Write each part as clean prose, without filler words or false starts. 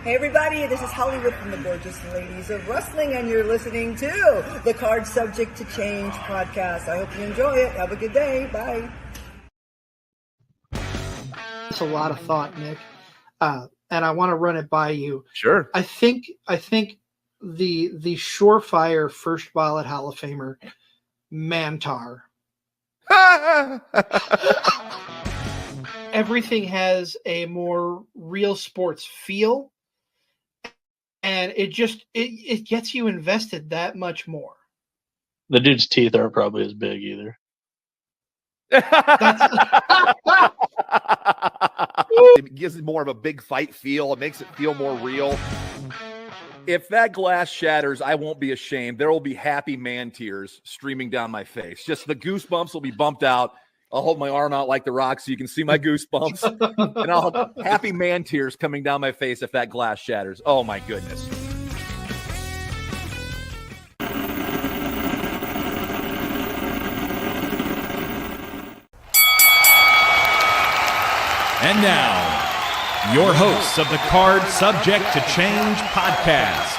Hey everybody, this is Hollywood from the Gorgeous Ladies of Wrestling, and you're listening to the Card Subject to Change podcast. I hope you enjoy it. Have a good day. Bye. It's a lot of thought, Nick, and I want to run it by you. Sure. I think the surefire first ballot Hall of Famer, Mantar. Everything has a more real sports feel. And it gets you invested that much more. The dude's teeth aren't probably as big either. It gives it more of a big fight feel. It makes it feel more real. If that glass shatters, I won't be ashamed. There will be happy man tears streaming down my face. Just the goosebumps will be bumped out. I'll hold my arm out like The Rock so you can see my goosebumps. And I'll have happy man tears coming down my face if that glass shatters. Oh, my goodness. And now, your hosts of the Card Subject to Change podcast,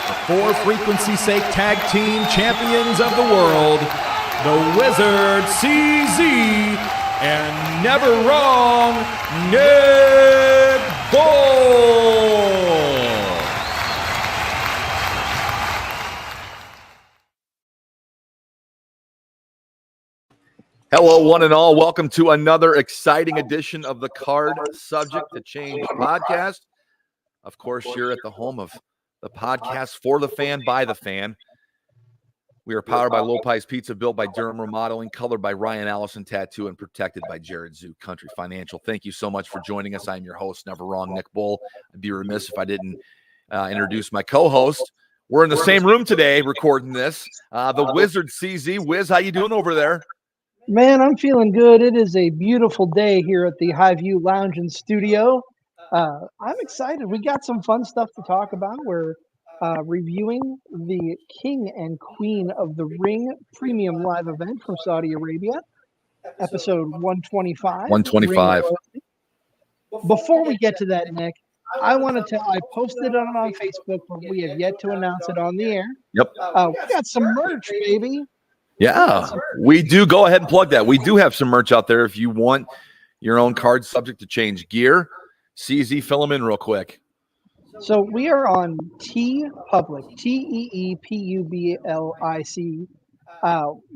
the For Frequency's Sake Tag Team Champions of the World, the Wizard CZ, and never wrong, Nick Bull. Hello, one and all. Welcome to another exciting edition of the Card Subject to Change podcast. Of course, you're at the home of the podcast for the fan, by the fan. We are powered by Lopez Pizza, built by Durham Remodeling, colored by Ryan Allison Tattoo, and protected by Jared Zoo Country Financial. Thank you so much for joining us. I'm your host, Never Wrong, Nick Bull. I'd be remiss if I didn't introduce my co-host. We're in the same room today recording this. The Wizard CZ. Wiz, how you doing over there? Man, I'm feeling good. It is a beautiful day here at the Highview Lounge and Studio. I'm excited. We got some fun stuff to talk about. We're reviewing the King and Queen of the Ring premium live event from Saudi Arabia, episode 125. 125. Before we get to that, Nick, I want to tell, I posted it on Facebook, but we have yet to announce it on the air. Yep. We got some merch, baby. Yeah, we do. Go ahead and plug that. We do have some merch out there if you want your own Card Subject to Change gear. CZ, fill them in real quick. So we are on TeePublic, TeePublic.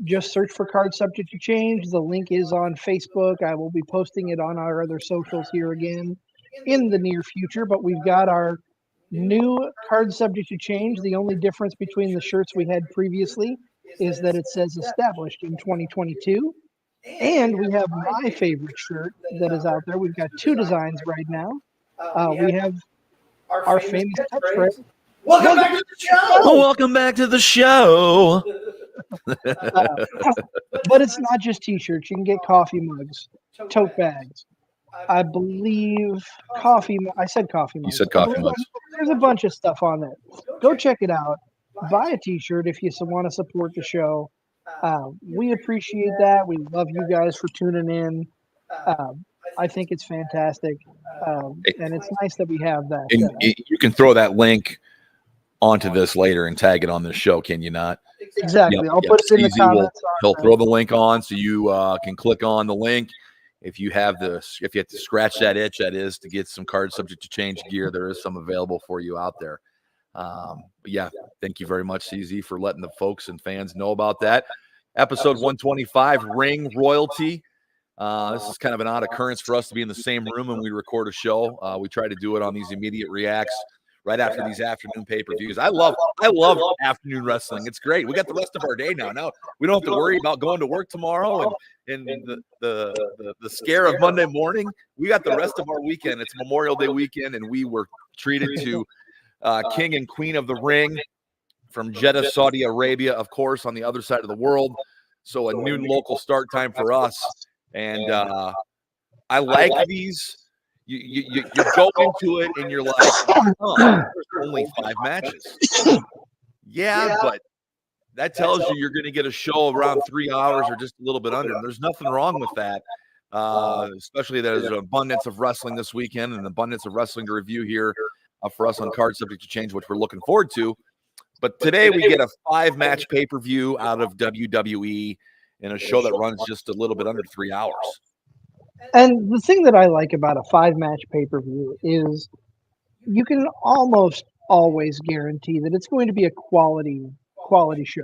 Just search for Card Subject to Change. The link is on Facebook. I will be posting it on our other socials here again in the near future. But we've got our new Card Subject to Change. The only difference between the shirts we had previously is that it says established in 2022. And we have my favorite shirt that is out there. We've got two designs right now. We have our famous catchphrase. Welcome back to the show. Welcome back to the show. But it's not just t-shirts. You can get coffee mugs, tote bags. I believe coffee. I said coffee mugs. You said coffee mugs. There's a bunch of stuff on there. Go check it out. Buy a t-shirt if you want to support the show. We appreciate that. We love you guys for tuning in. I think it's fantastic. And it's nice that we have that. And you can throw that link onto this later and tag it on this show, can you not? Exactly. Yep, I'll put it in the comments. He'll throw the link on so you can click on the link. If you have to scratch that itch, that is, to get some Card Subject to Change gear, there is some available for you out there. But yeah, thank you very much, CZ, for letting the folks and fans know about that. Episode 125, Ring Royalty. This is kind of an odd occurrence for us to be in the same room when we record a show. We try to do it on these immediate reacts right after these afternoon pay-per-views. I love afternoon wrestling. It's great. We got the rest of our day now. Now we don't have to worry about going to work tomorrow and the scare of Monday morning. We got the rest of our weekend. It's Memorial Day weekend, and we were treated to King and Queen of the Ring from Jeddah, Saudi Arabia, of course, on the other side of the world. So a noon local start time for us. And I like these. You go into it and you're like, oh, there's only 5 matches. Yeah, but that tells you you're going to get a show around 3 hours or just a little bit under. There's nothing wrong with that, especially there's an abundance of wrestling this weekend and an abundance of wrestling to review here for us on Card Subject to Change, which we're looking forward to. But today we get a 5-match pay-per-view out of WWE in a show that runs just a little bit under 3 hours. And the thing that I like about a 5-match pay-per-view is you can almost always guarantee that it's going to be a quality show,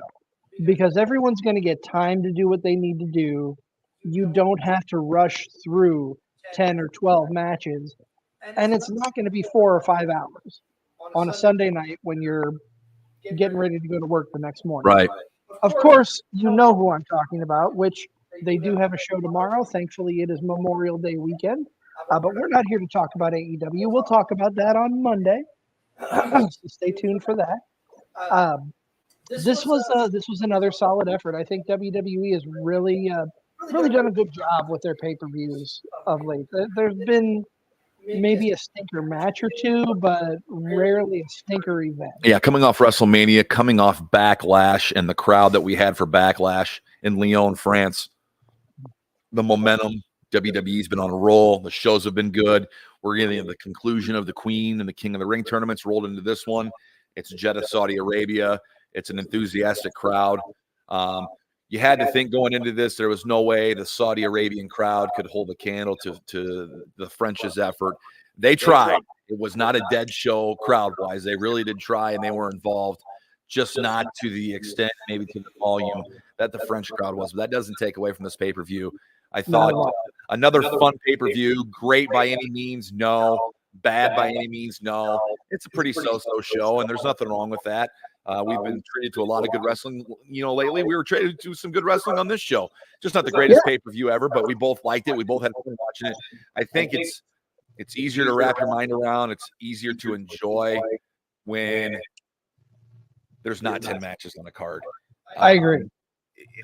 because everyone's going to get time to do what they need to do. You don't have to rush through 10 or 12 matches, and it's not going to be 4 or 5 hours on a Sunday night when you're getting ready to go to work the next morning. Right. Of course, you know who I'm talking about, which they do have a show tomorrow. Thankfully, it is Memorial Day weekend, but we're not here to talk about AEW. We'll talk about that on Monday. So stay tuned for that. This was another solid effort. I think WWE has really done a good job with their pay-per-views of late. There's been maybe a stinker match or two, but rarely a stinker event. Yeah, coming off WrestleMania, coming off Backlash, and the crowd that we had for Backlash in Lyon, France. The momentum, WWE's been on a roll. The shows have been good. We're getting the conclusion of the Queen and the King of the Ring tournaments rolled into this one. It's Jeddah, Saudi Arabia. It's an enthusiastic crowd. You had to think going into this, there was no way the Saudi Arabian crowd could hold a candle to the French's effort. They tried. It was not a dead show crowd-wise. They really did try, and they were involved, just not to the extent, maybe to the volume that the French crowd was. But that doesn't take away from this pay-per-view. I thought another fun pay-per-view. Great by any means, no. Bad by any means, no. It's a pretty so-so show, and there's nothing wrong with that. We've been treated to a lot of good wrestling, lately. We were treated to some good wrestling on this show. Just not the greatest pay-per-view ever, but we both liked it. We both had fun watching it. I think it's easier to wrap your mind around. It's easier to enjoy when there's not 10 matches on a card. I agree.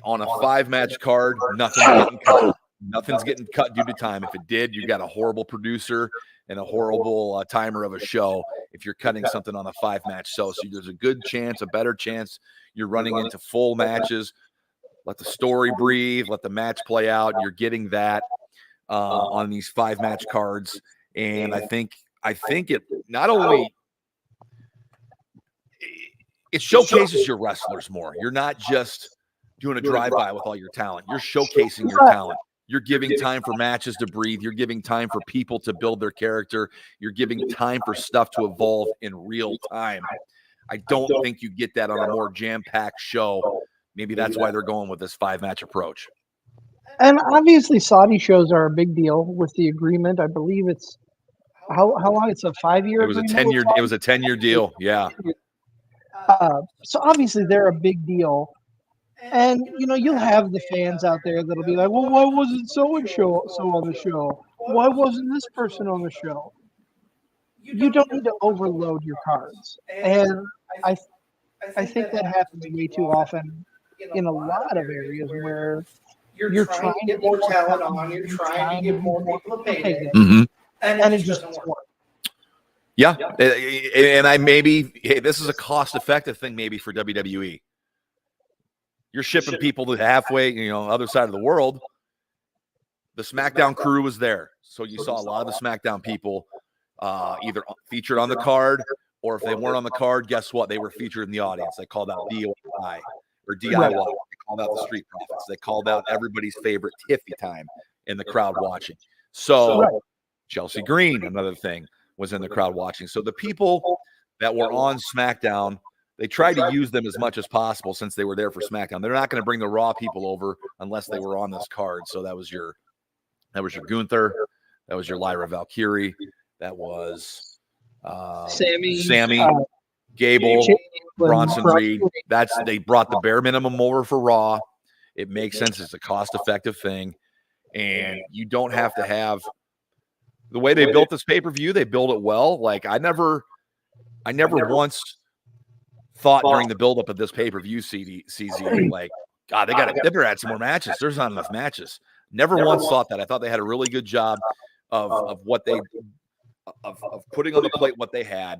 On a 5-match card, nothing's getting cut. Nothing's getting cut due to time. If it did, you've got a horrible producer and a horrible timer of a show if you're cutting something on a 5-match show. So there's a good chance, a better chance you're running into full matches. Let the story breathe. Let the match play out. You're getting that on these 5-match cards. And I think it not only it showcases your wrestlers more. You're not just doing a drive-by with all your talent. You're showcasing your talent. You're giving time for matches to breathe. You're giving time for people to build their character. You're giving time for stuff to evolve in real time. I don't think you get that on a more jam-packed show. Maybe that's why they're going with this 5-match approach. And obviously, Saudi shows are a big deal with the agreement. I believe it's how long? It's a 5-year. It was a 10-year. It was a 10-year deal. Yeah. So obviously, they're a big deal. And, you'll have the fans out there that'll be like, well, why wasn't so-and-so on the show? Why wasn't this person on the show? You don't need to overload your cards. And I think that happens way too often in a lot of areas where you're trying to get more talent on, you're trying to give more people a payday, and it just doesn't work. Yeah, and this is a cost-effective thing maybe for WWE. You're shipping people to halfway, other side of the world. The SmackDown crew was there. So you saw a lot of the SmackDown people either featured on the card, or if they weren't on the card, guess what? They were featured in the audience. They called out DIY or DIY. They called out the Street Profits. They called out everybody's favorite Tiffy time in the crowd watching. So Chelsea Green, another thing, was in the crowd watching. So the people that were on SmackDown, they tried to use them as much as possible since they were there for SmackDown. They're not going to bring the Raw people over unless they were on this card. So that was your Gunther, that was your Lyra Valkyrie, that was Sammy, Gable, Bronson Reed. They brought the bare minimum over for Raw. It makes sense. It's a cost-effective thing, and you don't have to have the way they built this pay-per-view. They built it well. Like I never once thought during the buildup of this pay-per-view CZ, like, God, they better add some more matches. There's not enough matches. Never once thought that. I thought they had a really good job of what they of putting on the plate what they had,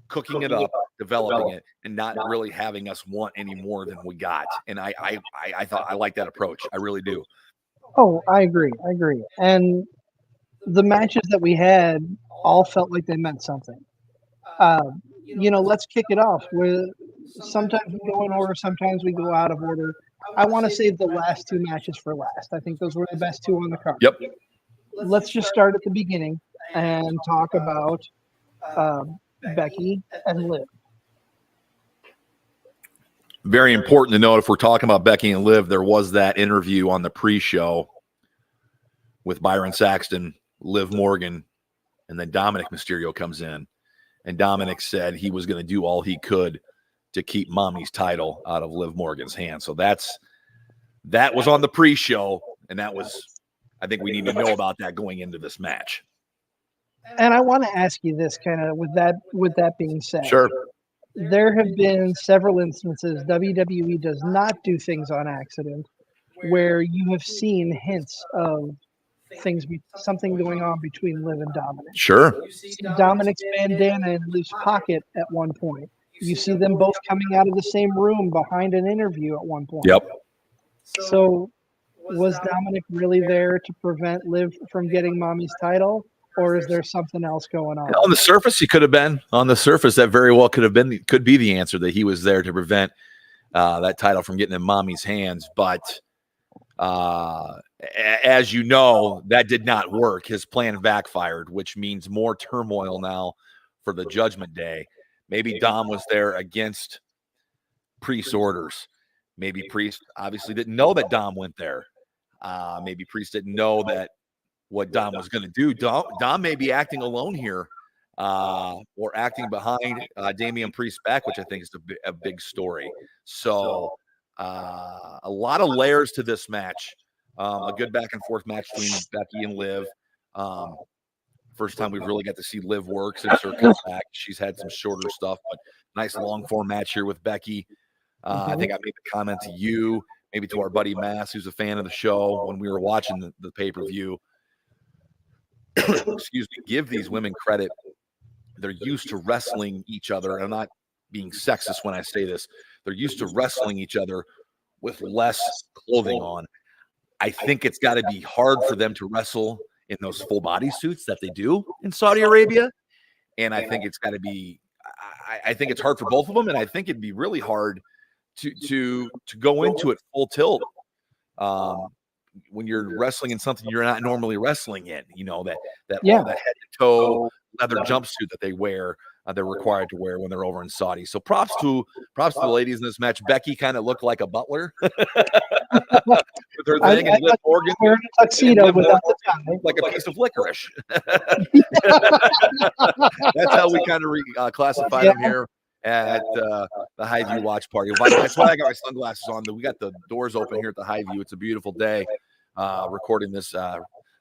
cooking it up, developing it, and not really having us want any more than we got. And I thought I like that approach. I really do. Oh, I agree. And the matches that we had all felt like they meant something. Let's kick it off. Sometimes we go in order, sometimes we go out of order. I want to save the last two matches for last. I think those were the best two on the card. Yep. Let's just start at the beginning and talk about Becky and Liv. Very important to note, if we're talking about Becky and Liv, there was that interview on the pre-show with Byron Saxton, Liv Morgan, and then Dominic Mysterio comes in. And Dominic said he was going to do all he could to keep Mommy's title out of Liv Morgan's hands. So that was on the pre-show, and I think we need to know about that going into this match. And I want to ask you this, kind of with that being said. Sure. There have been several instances WWE does not do things on accident, where you have seen hints of something going on between Liv and Dominic. Sure. You see Dominic's bandana in Liv's pocket at one point. You see them both coming out of the same room behind an interview at one point. Yep. So was Dominic really there to prevent Liv from getting Mommy's title? Or is there something else going on? On the surface, he could have been. On the surface, that very well could be the answer, that he was there to prevent that title from getting in Mommy's hands. But as you know, that did not work. His plan backfired, which means more turmoil now for the Judgment Day. Maybe Dom was there against Priest's orders. Maybe Priest obviously didn't know that Dom went there. Maybe Priest didn't know that what Dom was going to do. Dom may be acting alone here, or acting behind Damian Priest's back, which I think is a big story. So a lot of layers to this match. A good back and forth match between Becky and Liv. First time we've really got to see Liv work since her comeback. She's had some shorter stuff, but nice long form match here with Becky. I think I made the comment to you, maybe to our buddy Mass, who's a fan of the show, when we were watching the pay-per-view. Excuse me, give these women credit. They're used to wrestling each other. And I'm not being sexist when I say this. They're used to wrestling each other with less clothing on. I think it's got to be hard for them to wrestle in those full body suits that they do in Saudi Arabia. And I think it's got to be, I think it's hard for both of them. And I think it'd be really hard to go into it full tilt. When you're wrestling in something you're not normally wrestling in, that head to toe leather jumpsuit that they wear, they're required to wear when they're over in Saudi. So props to the ladies in this match. Becky kind of looked like a butler with her thing, and Liv Morgan wearing a tuxedo without the tie, like a piece of licorice. That's how we kind of classify them here at the Highview Watch Party. That's why I got my sunglasses on. We got the doors open here at the Highview. It's a beautiful day. Recording this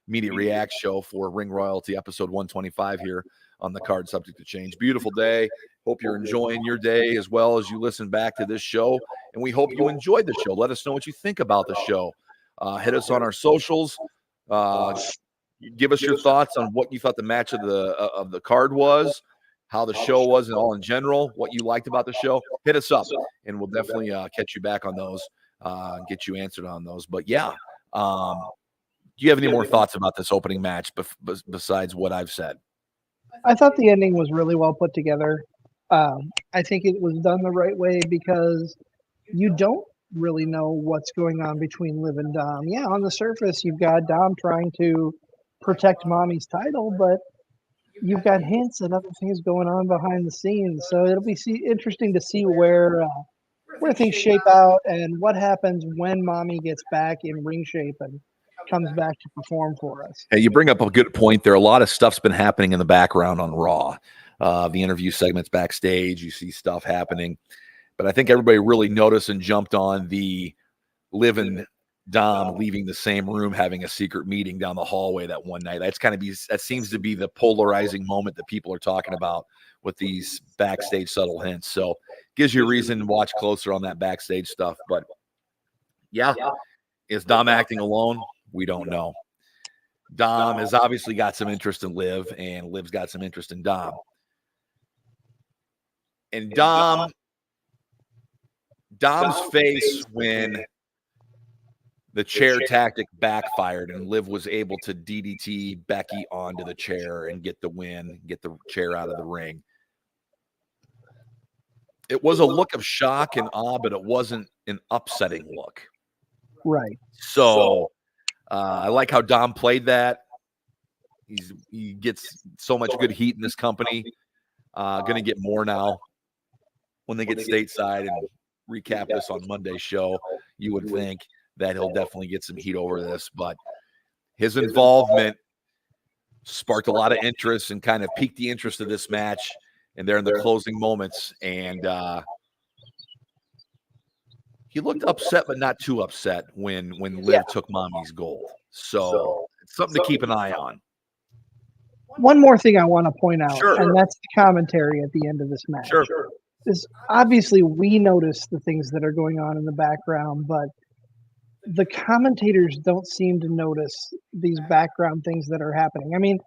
Media React show for Ring Royalty episode 125 here on the Card Subject to Change. Beautiful day. Hope you're enjoying your day as well as you listen back to this show. And we hope you enjoyed the show. Let us know what you think about the show. Hit us on our socials. Give us your thoughts on what you thought the match of the card was, how the show was, and all in general, what you liked about the show. Hit us up, and we'll definitely catch you back on those and get you answered on those. But yeah, do you have any more thoughts about this opening match besides what I've said? I thought the ending was really well put together. I think it was done the right way because you don't really know what's going on between Liv and Dom. Yeah, on the surface, you've got Dom trying to protect Mommy's title, but you've got hints and other things going on behind the scenes. So it'll be interesting to see where things shape out and what happens when Mommy gets back in ring shape and comes back to perform for us. Hey, you bring up a good point there. A lot of stuff's been happening in the background on Raw. The interview segments backstage, you see stuff happening. But I think everybody really noticed and jumped on the Liv and Dom leaving the same room, having a secret meeting down the hallway that one night. That seems to be the polarizing moment that people are talking about with these backstage subtle hints. So gives you a reason to watch closer on that backstage stuff. But yeah, is Dom acting alone? We don't know. Dom has obviously got some interest in Liv, and Liv's got some interest in Dom. And Dom's face when the chair tactic backfired and Liv was able to DDT Becky onto the chair and get the win, get the chair out of the ring. it was a look of shock and awe, but it wasn't an upsetting look. Right. So I like how Dom played that. He gets so much good heat in this company. Going to get more now when they get stateside and recap this on Monday's show. You would think that he'll definitely get some heat over this, but his involvement sparked a lot of interest and kind of piqued the interest of this match. And they're in the closing moments, and he looked upset, but not too upset when Liv took Mommy's gold. So it's something to keep an eye on. One more thing I want to point out, Sure. and that's the commentary at the end of this match. Sure. Is obviously we notice the things that are going on in the background, but the commentators don't seem to notice these background things that are happening. I mean,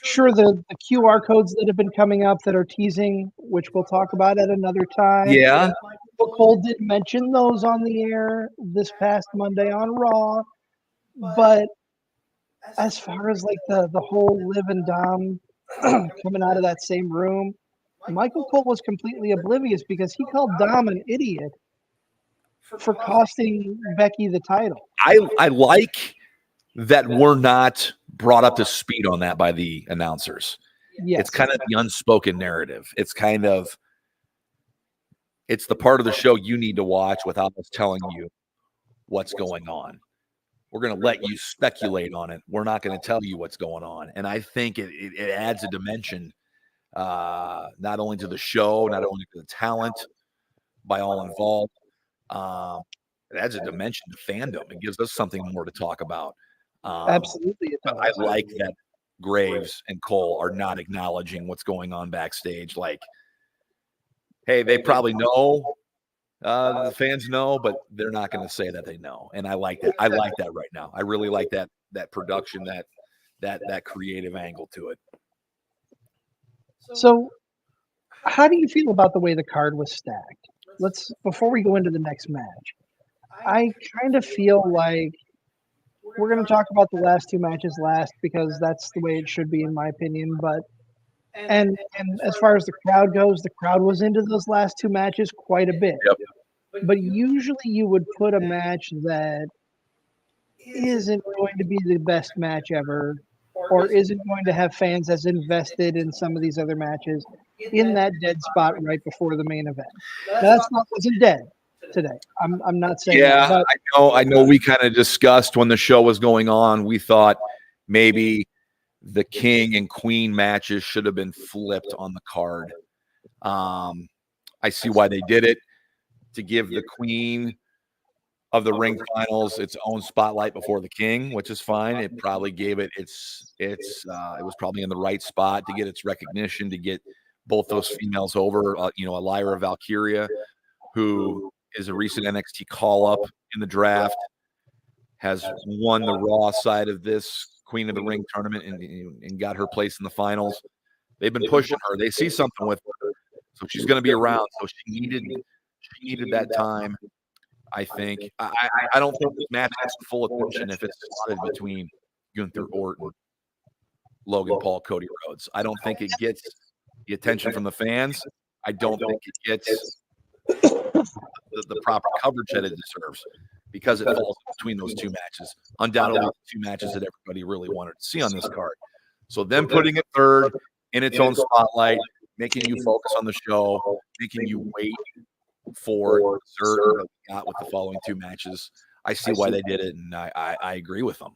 sure, the QR codes that have been coming up that are teasing, which we'll talk about at another time. Yeah. Cole did mention those on the air this past Monday on Raw, but as far as like the whole Liv and Dom coming out of that same room, Michael Cole was completely oblivious because he called Dom an idiot for costing Becky the title. I like that we're not brought up to speed on that by the announcers. Yes. It's kind of the unspoken narrative. It's the part of the show you need to watch without us telling you what's going on. We're going to let you speculate on it. We're not going to tell you what's going on. And I think it adds a dimension, not only to the show, not only to the talent by all involved. It adds a dimension to fandom. It gives us something more to talk about. Absolutely. It does. I like that Graves and Cole are not acknowledging what's going on backstage. Like, hey, they probably know. The fans know, but they're not going to say that they know. And I like that. I like that right now. I really like that production, that creative angle to it. So how do you feel about the way the card was stacked? Before we go into the next match, I kind of feel like we're going to talk about the last two matches last because that's the way it should be, in my opinion. But and as far as the crowd goes, the crowd was into those last two matches quite a bit. Yep. But usually you would put a match that isn't going to be the best match ever or isn't going to have fans as invested in some of these other matches in that dead spot right before the main event. Wasn't dead today. I'm not saying yeah, that, but I know we kind of discussed when the show was going on, we thought maybe the King and Queen matches should have been flipped on the card. I see why they did it, to give the Queen of the Ring Finals its own spotlight before the King, which is fine. It probably gave it it was probably in the right spot to get its recognition, to get both those females over. Lyra Valkyria, who is a recent NXT call-up in the draft, has won the Raw side of this Queen of the Ring tournament and got her place in the finals. They've been pushing her. They see something with her, so she's going to be around. So she needed that time, I think. I don't think this match gets full attention if it's slotted between Gunther, Orton, Logan Paul, Cody Rhodes. I don't think it gets the attention from the fans. I don't think it gets the proper coverage that it deserves because it falls between those two matches. Undoubtedly, the two matches that everybody really wanted to see on this card. So them putting it third in its own spotlight, making you focus on the show, making you wait for the dessert that we got with the following two matches. I see why they did it, and I agree with them.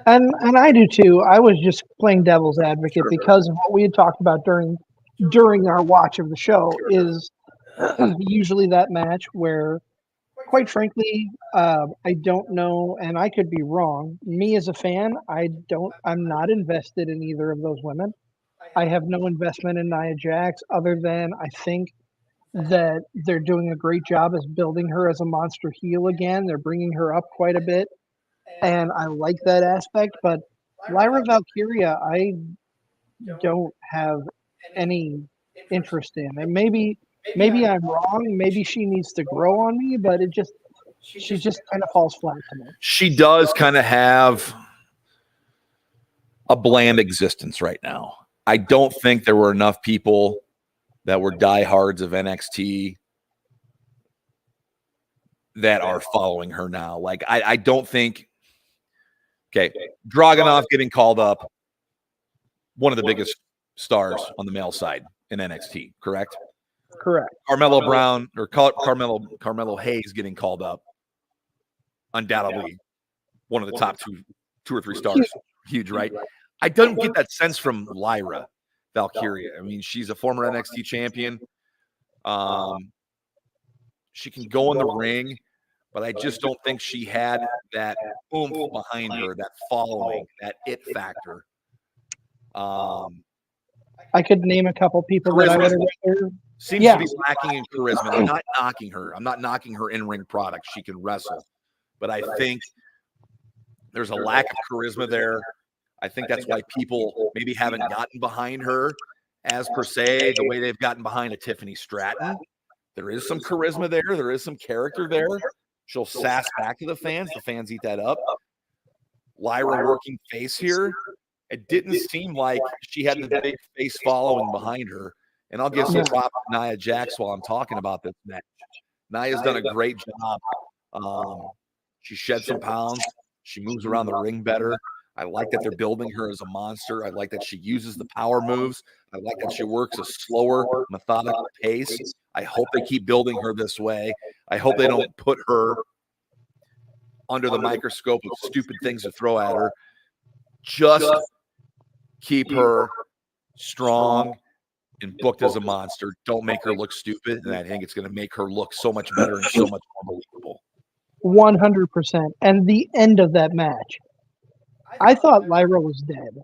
And I do too. I was just playing devil's advocate because of what we had talked about during our watch of the show is usually that match where, quite frankly, I don't know, and I could be wrong. Me as a fan, I'm not invested in either of those women. I have no investment in Nia Jax other than I think that they're doing a great job as building her as a monster heel again. They're bringing her up quite a bit, and I like that aspect. But Lyra Valkyria, I don't have any interest in. And maybe I'm wrong. Maybe she needs to grow on me, but she just kind of falls flat to me. She does kind of have a bland existence right now. I don't think there were enough people that were diehards of NXT that are following her now. Like, I don't think, okay, Dragunov getting called up, one of the biggest stars on the male side in NXT, correct? Correct. Carmelo Brown or Carmelo Hayes getting called up, undoubtedly one of the top two or three stars. Huge, right? I don't get that sense from Lyra Valkyria. I mean, she's a former NXT champion. She can go in the ring, but I just don't think she had that oomph behind her, that following, that it factor. I could name a couple people that I would have rather. Seems to be lacking in charisma. I'm not knocking her. I'm not knocking her in-ring product. She can wrestle. But I think there's a lack of charisma there. I think that's why people maybe haven't gotten behind her as per se, the way they've gotten behind a Tiffany Stratton. There is some charisma there. There is some character there. She'll sass back to the fans. The fans eat that up. Lyra working face here. It didn't seem like she had the big face following behind her. And I'll give some props to Nia Jax while I'm talking about this match. Nia's done a great job. She shed some pounds. She moves around the ring better. I like that they're building her as a monster. I like that she uses the power moves. I like that she works a slower, methodical pace. I hope they keep building her this way. I hope they don't put her under the microscope of stupid things to throw at her. Just keep her strong and booked as a monster. Don't make her look stupid, and I think it's going to make her look so much better and so much more believable. 100%. And the end of that match, I thought Lyra was dead.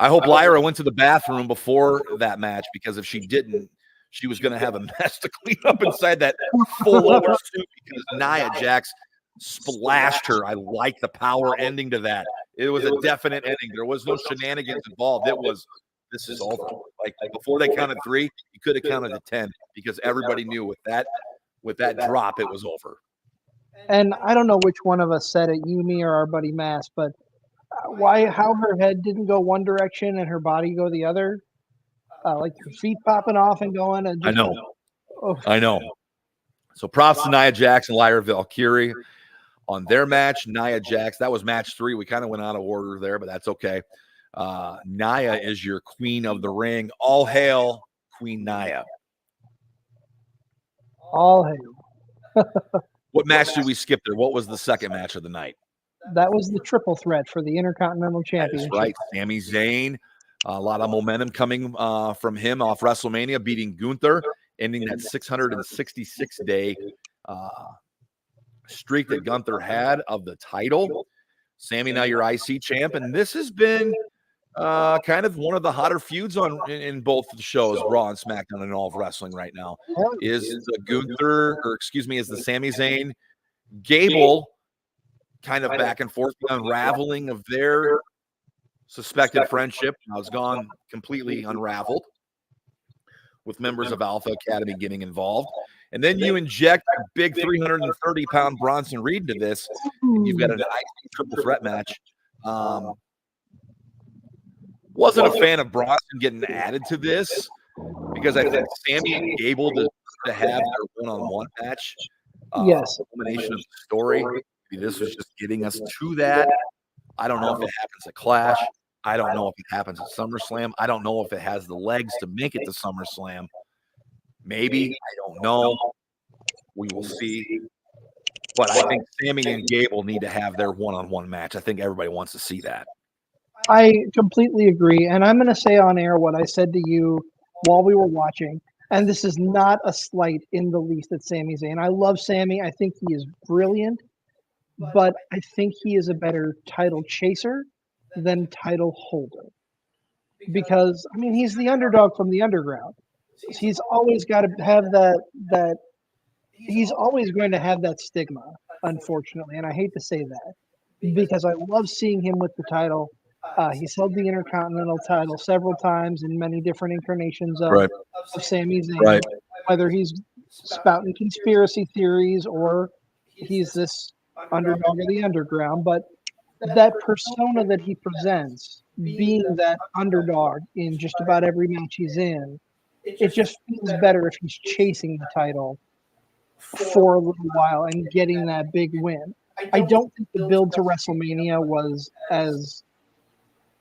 I hope Lyra went to the bathroom before that match, because if she didn't, she was going to have a mess to clean up inside that full lower suit, because Nia Jax splashed her. I like the power ending to that. It was a definite ending. There was no shenanigans involved. It was, this is over. Like, before they counted 3, you could have counted to 10, because everybody knew with that drop, it was over. And I don't know which one of us said it, you, me, or our buddy Mass, but how her head didn't go one direction and her body go the other, like her feet popping off and going. And just, I know. So props to Nia Jax and Lyra Valkyrie on their match. Nia Jax, that was match 3. We kind of went out of order there, but that's okay. Nia is your queen of the ring. All hail Queen Nia. All hail. What match did we skip there? What was the second match of the night? That was the triple threat for the Intercontinental Championship. That's right. Sami Zayn, a lot of momentum coming from him off WrestleMania, beating Gunther, ending that 666-day streak that Gunther had of the title. Sami, now your IC champ, and this has been kind of one of the hotter feuds in both the shows, Raw and SmackDown and all of wrestling right now. Is the Sami Zayn Gable kind of back and forth, the unraveling of their suspected friendship. Now it's gone completely unraveled, with members of Alpha Academy getting involved. And then you inject a big 330-pound Bronson Reed into this, and you've got an IC triple threat match. Wasn't a fan of Bronson getting added to this, because I think Sami and Gable to have their one-on-one match. Yes. Culmination of the story. Maybe this was just getting us to that. I don't know if it happens at Clash. I don't know if it happens at SummerSlam. I don't know if it has the legs to make it to SummerSlam. Maybe. I don't know. We will see. But I think Sami and Gable need to have their one-on-one match. I think everybody wants to see that. I completely agree. And I'm going to say on air what I said to you while we were watching. And this is not a slight in the least at Sami Zayn. I love Sami. I think he is brilliant. But I think he is a better title chaser than title holder. Because, I mean, he's the underdog from the underground. He's always got to have that he's always going to have that stigma, unfortunately. And I hate to say that, because I love seeing him with the title. He's held the Intercontinental title several times in many different incarnations of Sami Zayn. Right. Whether he's spouting conspiracy theories or he's this underdog of the underground, but that persona that he presents being that underdog in just about every match he's in, it just feels better if he's chasing the title for a little while and getting that big win. I don't think the build to WrestleMania was as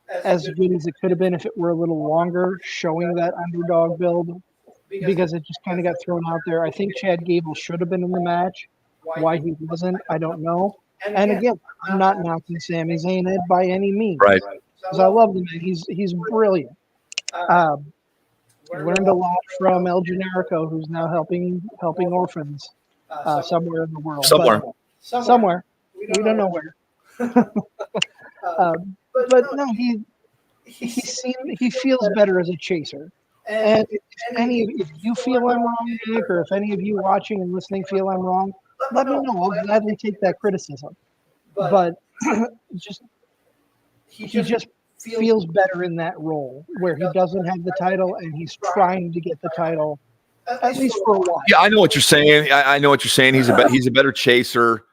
good as it could have been if it were a little longer, showing that underdog build, because it just kind of got thrown out there. I think Chad Gable should have been in the match. Why he wasn't, I don't know. And again, I'm not knocking Sami Zayn by any means. Right. Because I love the man. He's brilliant. Learned a lot from El Generico, who's now helping orphans somewhere in the world. Somewhere. We don't know where. But no, he feels better as a chaser. And if you feel I'm wrong, Nick, or if any of you watching and listening feel I'm wrong, let me know. I'll gladly take that criticism. But he just feels better in that role where he doesn't have the title and he's trying to get the title at least for a while. Yeah, I know what you're saying. I know what you're saying. He's a better chaser.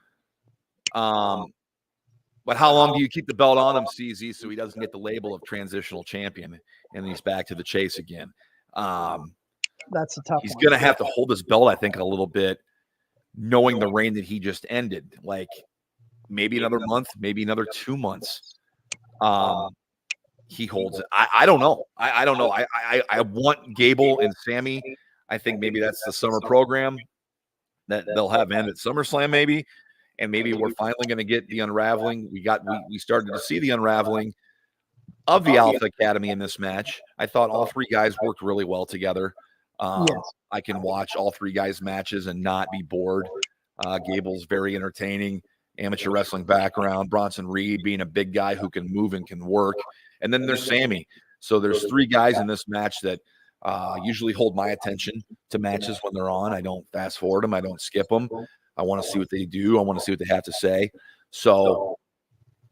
But how long do you keep the belt on him, CZ, so he doesn't get the label of transitional champion and he's back to the chase again? That's a tough He's one. going to have to hold his belt, I think, a little bit, knowing the reign that he just ended. Like maybe another month, maybe another 2 months. He holds it. I don't know. I don't know. I want Gable and Sammy. I think maybe that's the summer program that they'll have end at SummerSlam, maybe. And maybe we're finally going to get the unraveling. We started to see the unraveling of the Alpha Academy in this match. I thought all three guys worked really well together. Yes. I can watch all three guys' matches and not be bored. Gable's very entertaining, amateur wrestling background. Bronson Reed being a big guy who can move and can work. And then there's Sammy. So there's three guys in this match that usually hold my attention to matches when they're on. I don't fast forward them. I don't skip them. I want to see what they do. I want to see what they have to say. So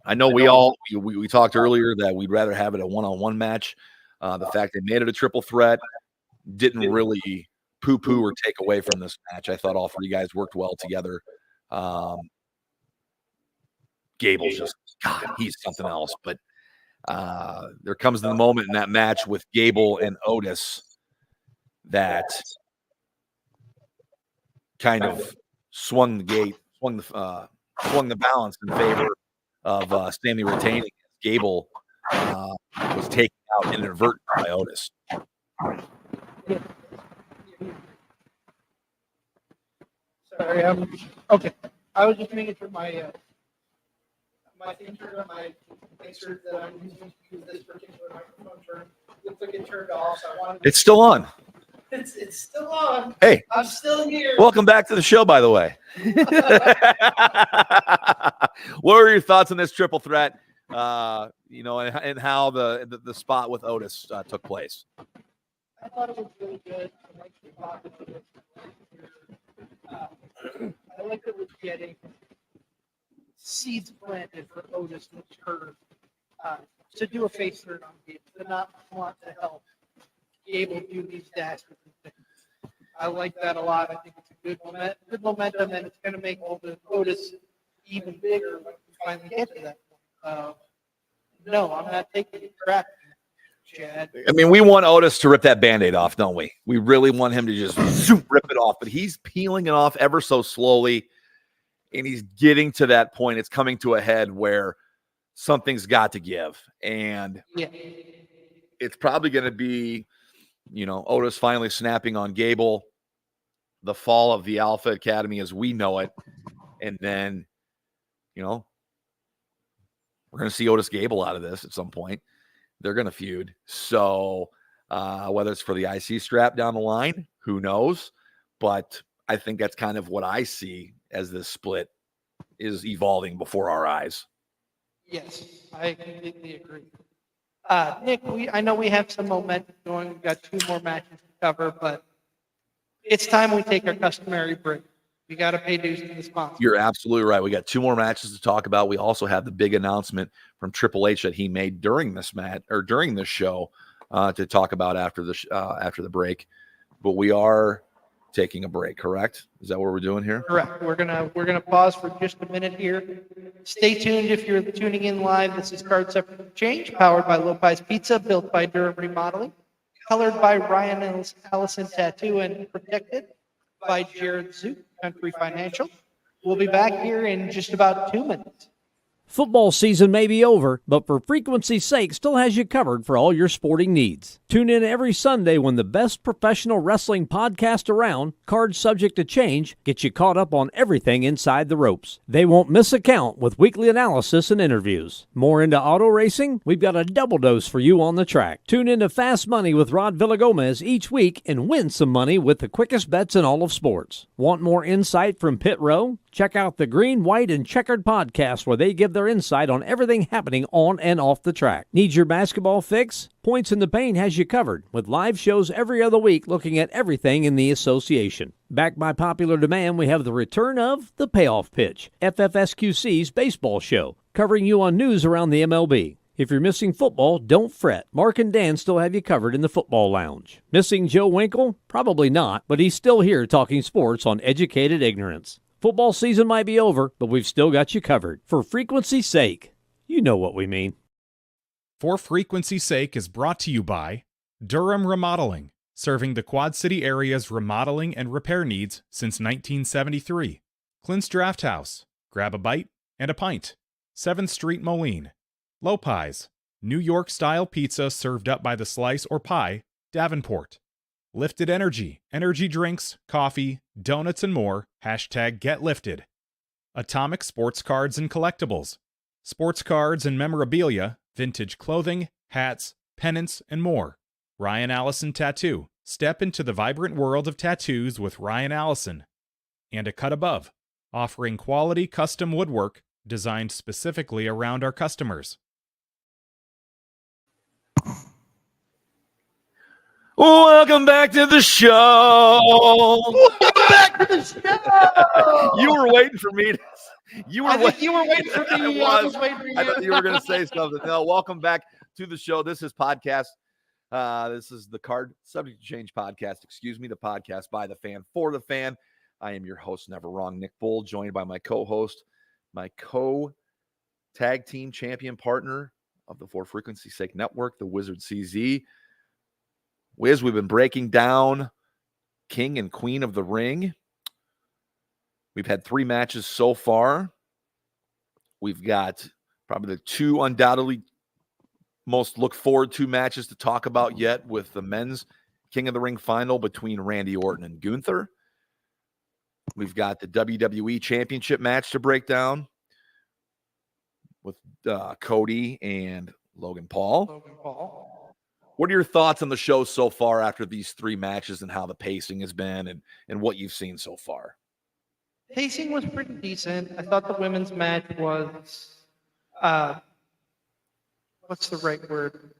I know we talked earlier that we'd rather have it a one-on-one match. The fact they made it a triple threat didn't really poo-poo or take away from this match. I thought all three guys worked well together. Gable's just, God, he's something else. But there comes the moment in that match with Gable and Otis that kind of swung the balance in favor of Sammy retaining. Gable was taken out inadvertently by Otis. Sorry, okay. I was just making sure my intern, my insert that I'm using to use this particular microphone turn looks like it turned off. So I wanted to It's still on. It's still on. Hey, I'm still here. welcome back to the show, by the way. What were your thoughts on this triple threat? And how the spot with Otis took place. I thought it was really good. I liked the spot with Otis. I like that we're getting seeds planted for Otis to turn to do a face turn on Gable, to not want to help Gable do these dastardly things. I like that a lot. I think it's a good momentum, and it's going to make Otis even bigger when we finally get to that point. No, I'm not taking crap, Chad. I mean, we want Otis to rip that Band-Aid off, don't we? We really want him to just rip it off, but he's peeling it off ever so slowly, and he's getting to that point. It's coming to a head where something's got to give, and it's probably going to be, Otis finally snapping on Gable, the fall of the Alpha Academy as we know it, and then, we're going to see Otis Gable out of this at some point. They're going to feud. So whether it's for the IC strap down the line, who knows? But I think that's kind of what I see as this split is evolving before our eyes. Yes, I completely agree. Nick, I know we have some momentum going. We've got 2 more matches to cover, but it's time we take our customary break. We got to pay dues to the sponsor. You're absolutely right. We got 2 more matches to talk about. We also have the big announcement from Triple H that he made during this match or during this show to talk about after the break. But we are taking a break, correct? Is that what we're doing here? Correct. We're gonna pause for just a minute here. Stay tuned if you're tuning in live. This is Card Subject to Change, powered by Lopez Pizza, built by Durham Remodeling, colored by Ryan Allison Tattoo, and protected by Jared Zook, Country Financial. We'll be back here in just about 2 minutes. Football season may be over, but for frequency's sake, still has you covered for all your sporting needs. Tune in every Sunday when the best professional wrestling podcast around, Card Subject to Change, gets you caught up on everything inside the ropes. They won't miss a count with weekly analysis and interviews. More into auto racing? We've got a double dose for you on the track. Tune into Fast Money with Rod Villagomez each week and win some money with the quickest bets in all of sports. Want more insight from Pit Row? Check out the Green, White, and Checkered podcast where they give their insight on everything happening on and off the track. Need your basketball fix? Points in the Paint has you covered with live shows every other week looking at everything in the association. Backed by popular demand, we have the return of The Payoff Pitch, FFSQC's baseball show, covering you on news around the MLB. If you're missing football, don't fret. Mark and Dan still have you covered in the football lounge. Missing Joe Winkle? Probably not, but he's still here talking sports on Educated Ignorance. Football season might be over, but we've still got you covered. For frequency's sake, you know what we mean. For Frequency's Sake is brought to you by Durham Remodeling, serving the Quad City area's remodeling and repair needs since 1973. Clint's Draft House, grab a bite and a pint. 7th Street Moline. Lopez, New York-style pizza served up by the slice or pie, Davenport. Lifted Energy, energy drinks, coffee, donuts, and more. #GetLifted. Atomic Sports Cards and Collectibles. Sports cards and memorabilia, vintage clothing, hats, pennants, and more. Ryan Allison Tattoo. Step into the vibrant world of tattoos with Ryan Allison. And A Cut Above, offering quality custom woodwork designed specifically around our customers. Welcome back to the show. Welcome back to the show. You were waiting for me. I think you were waiting for me. I was waiting for you. I thought you were going to say something. No, welcome back to the show. This is podcast. This is the Card Subject to Change podcast. Excuse me, the podcast by the fan for the fan. I am your host, never wrong, Nick Bull, joined by my co-host, my co-tag team champion partner of the For Frequency's Sake Network, the Wizard CZ. Wiz, we've been breaking down King and Queen of the Ring. We've had 3 matches so far. We've got probably the 2 undoubtedly most look forward to matches to talk about yet, with the men's King of the Ring final between Randy Orton and Gunther. We've got the WWE Championship match to break down with Cody and Logan Paul. What are your thoughts on the show so far after these 3 matches and how the pacing has been and what you've seen so far? Pacing was pretty decent. I thought the women's match was, what's the right word?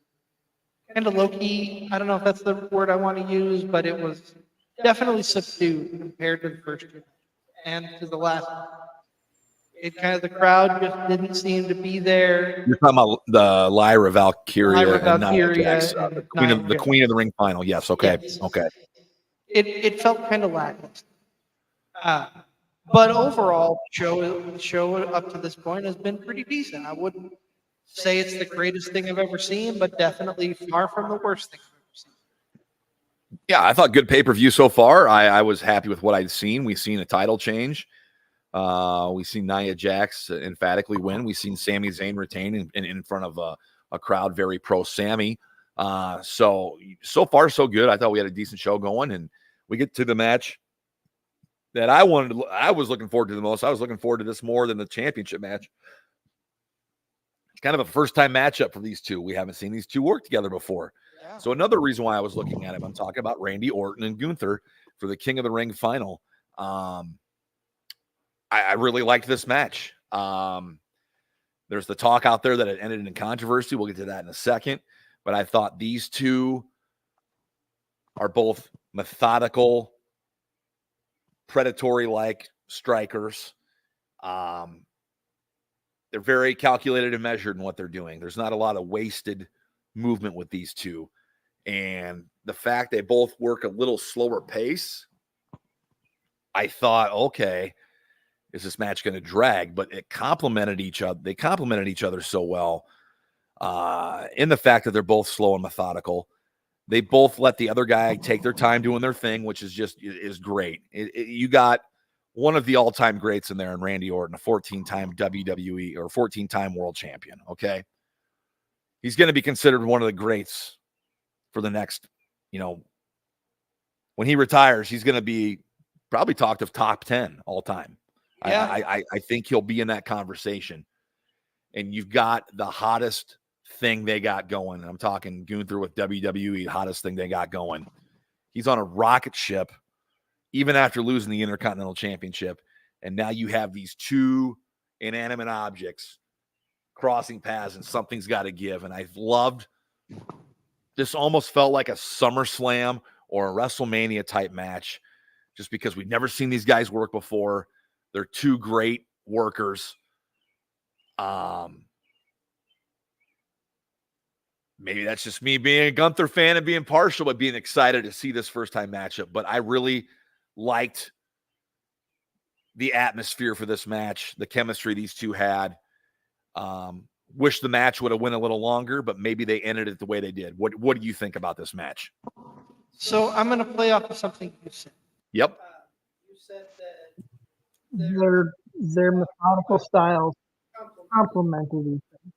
Kind of low-key. I don't know if that's the word I want to use, but it was definitely subdued compared to the first 2 and to the last one. It kind of, the crowd just didn't seem to be there. You're talking about the Lyra Valkyria and Nia Jax, and the Queen of the Ring final. Yes. Okay. Yes. Okay. It felt kind of lackluster. But overall, the show up to this point has been pretty decent. I wouldn't say it's the greatest thing I've ever seen, but definitely far from the worst thing I've ever seen. Yeah, I thought good pay-per-view so far. I was happy with what I'd seen. We've seen a title change. We've seen Nia Jax emphatically win. We've seen Sami Zayn retain in front of a crowd very pro-Sami. So far, so good. I thought we had a decent show going, and we get to the match that I was looking forward to the most. I was looking forward to this more than the championship match. It's kind of a first-time matchup for these two. We haven't seen these two work together before. Yeah. So another reason why I was looking at him, I'm talking about Randy Orton and Gunther for the King of the Ring final. I really liked this match. There's the talk out there that it ended in controversy. We'll get to that in a second. But I thought these two are both methodical, predatory-like strikers. They're very calculated and measured in what they're doing. There's not a lot of wasted movement with these two. And the fact they both work a little slower pace I thought, okay, is this match going to drag? But it complemented each other. They complemented each other so well in the fact that they're both slow and methodical. They both let the other guy take their time doing their thing, which is great. You got one of the all-time greats in there in Randy Orton, a 14-time WWE or 14-time world champion, okay? He's going to be considered one of the greats for the next, when he retires, he's going to be probably talked of top 10 all time. Yeah. I think he'll be in that conversation. And you've got the hottest thing they got going. And I'm talking Gunther with WWE, hottest thing they got going. He's on a rocket ship, even after losing the Intercontinental Championship. And now you have these two inanimate objects crossing paths, and something's got to give. And I've loved this. Almost felt like a SummerSlam or a WrestleMania type match, just because we've never seen these guys work before. They're two great workers. Maybe that's just me being a Gunther fan and being partial, but being excited to see this first-time matchup. But I really liked the atmosphere for this match, the chemistry these two had. Wish the match would have went a little longer, but maybe they ended it the way they did. What do you think about this match? So I'm going to play off of something you said. Yep. You said that their methodical styles complemented each other.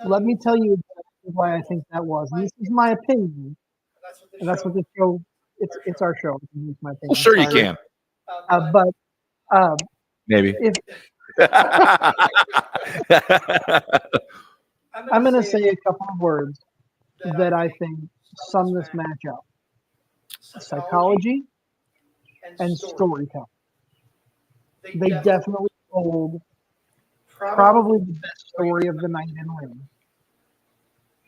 Let me tell you why I think that was. And this is my opinion. And that's what the show. It's our show. It's my opinion. Well, sure you can. But maybe. I'm going to say a couple of words that I think sum this match up. Psychology and storytelling. They definitely told probably the best story of the night in ring.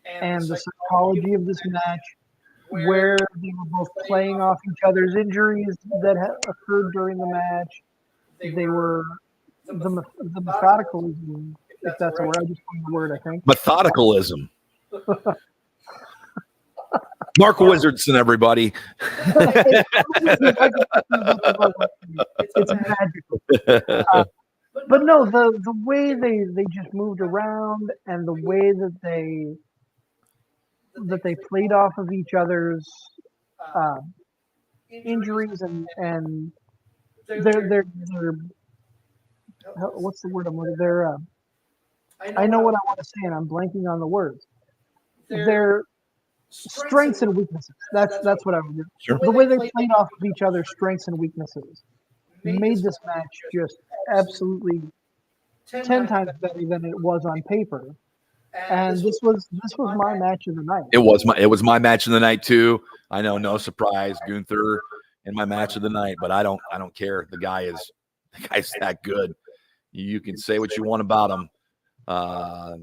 And the psychology of this match, where they were both playing off each other's injuries that had occurred during the match. They were the methodicalism, if that's a word. I just found the word, I think. Methodicalism. Mark Wizardson, everybody. It's magical. But no, the way they just moved around and the way that they played off of each other's injuries and their what's the word I'm looking? Their I know what I want to say and I'm blanking on the words. Their strengths and weaknesses. That's what I would do. Sure. The way they played off of each other's strengths and weaknesses made this match just absolutely 10 times better than it was on paper. And this was my match of the night. It was my match of the night too. I know, no surprise, Gunther in my match of the night, but I don't care. The guy's that good. You can say what you want about him.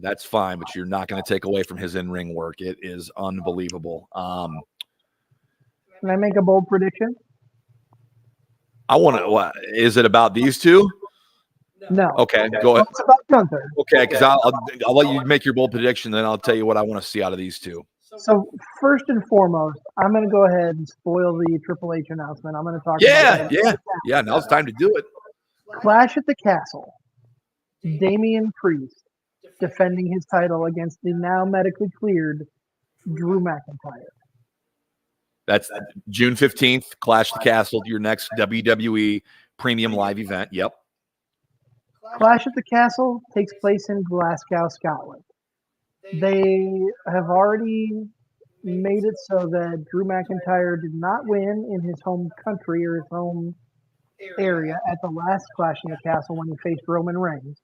That's fine, but you're not going to take away from his in-ring work. It is unbelievable. Can I make a bold prediction? I want to. What is it about these two? No. Okay, go ahead. It's about Gunther. Okay, because I'll let you make your bold prediction, then I'll tell you what I want to see out of these two. So first and foremost, I'm going to go ahead and spoil the Triple H announcement. I'm going to talk. Yeah. Now it's time to do it. Clash at the Castle. Damian Priest defending his title against the now medically cleared Drew McIntyre. That's June 15th, Clash at the Castle, your next WWE premium live event. Yep. Clash at the Castle takes place in Glasgow, Scotland. They have already made it so that Drew McIntyre did not win in his home country or his home area at the last Clash in the Castle when he faced Roman Reigns.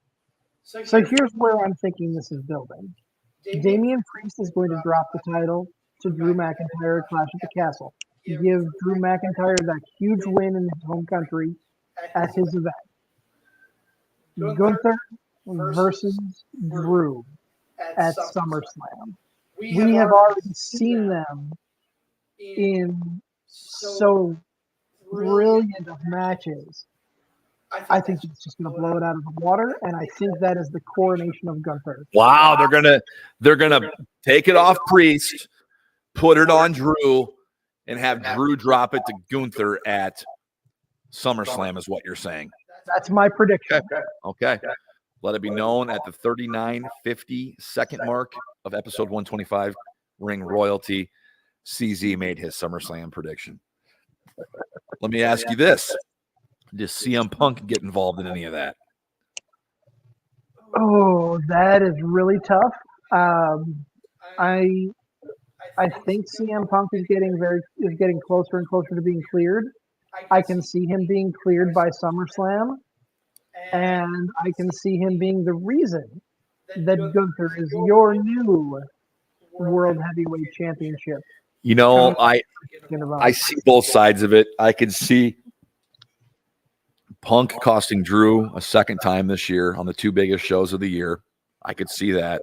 So here's where I'm thinking this is building. Damian Priest is going to drop the title to Drew McIntyre at Clash at the Castle. Give Drew McIntyre that huge win in his home country at his event. Gunther versus Drew at SummerSlam. We have already seen them in so brilliant of matches. I think it's just going to blow it out of the water, and I think that is the coronation of Gunther. Wow, they're gonna take it off Priest, put it on Drew, and have Drew drop it to Gunther at SummerSlam is what you're saying. That's my prediction. Okay. Let it be known at the 39:50 second mark of episode 125, Ring Royalty, CZ made his SummerSlam prediction. Let me ask you this. Does CM Punk get involved in any of that? Oh, that is really tough. I think CM Punk is getting closer and closer to being cleared. I can see him being cleared by SummerSlam, and I can see him being the reason that Gunther is your new World Heavyweight Championship. You know, I see both sides of it. I can see Punk costing Drew a second time this year on the two biggest shows of the year. I could see that.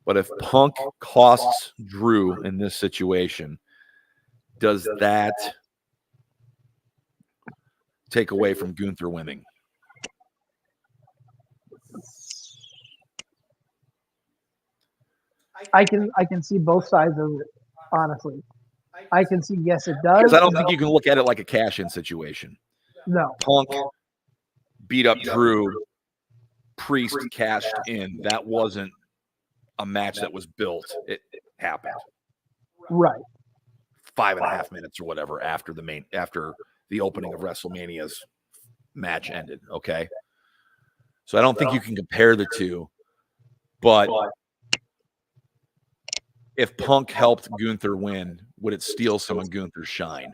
But if Punk costs Drew in this situation, does that take away from Gunther winning? I can see both sides of it, honestly. I can see, yes, it does. Because I don't think you can look at it like a cash-in situation. No. Punk beat up Drew. Priest cashed in. That wasn't a match that was built. It happened. Right. 5.5 minutes or whatever after the opening of WrestleMania's match ended. Okay. So I don't think you can compare the two. But if Punk helped Gunther win, would it steal some of Gunther's shine?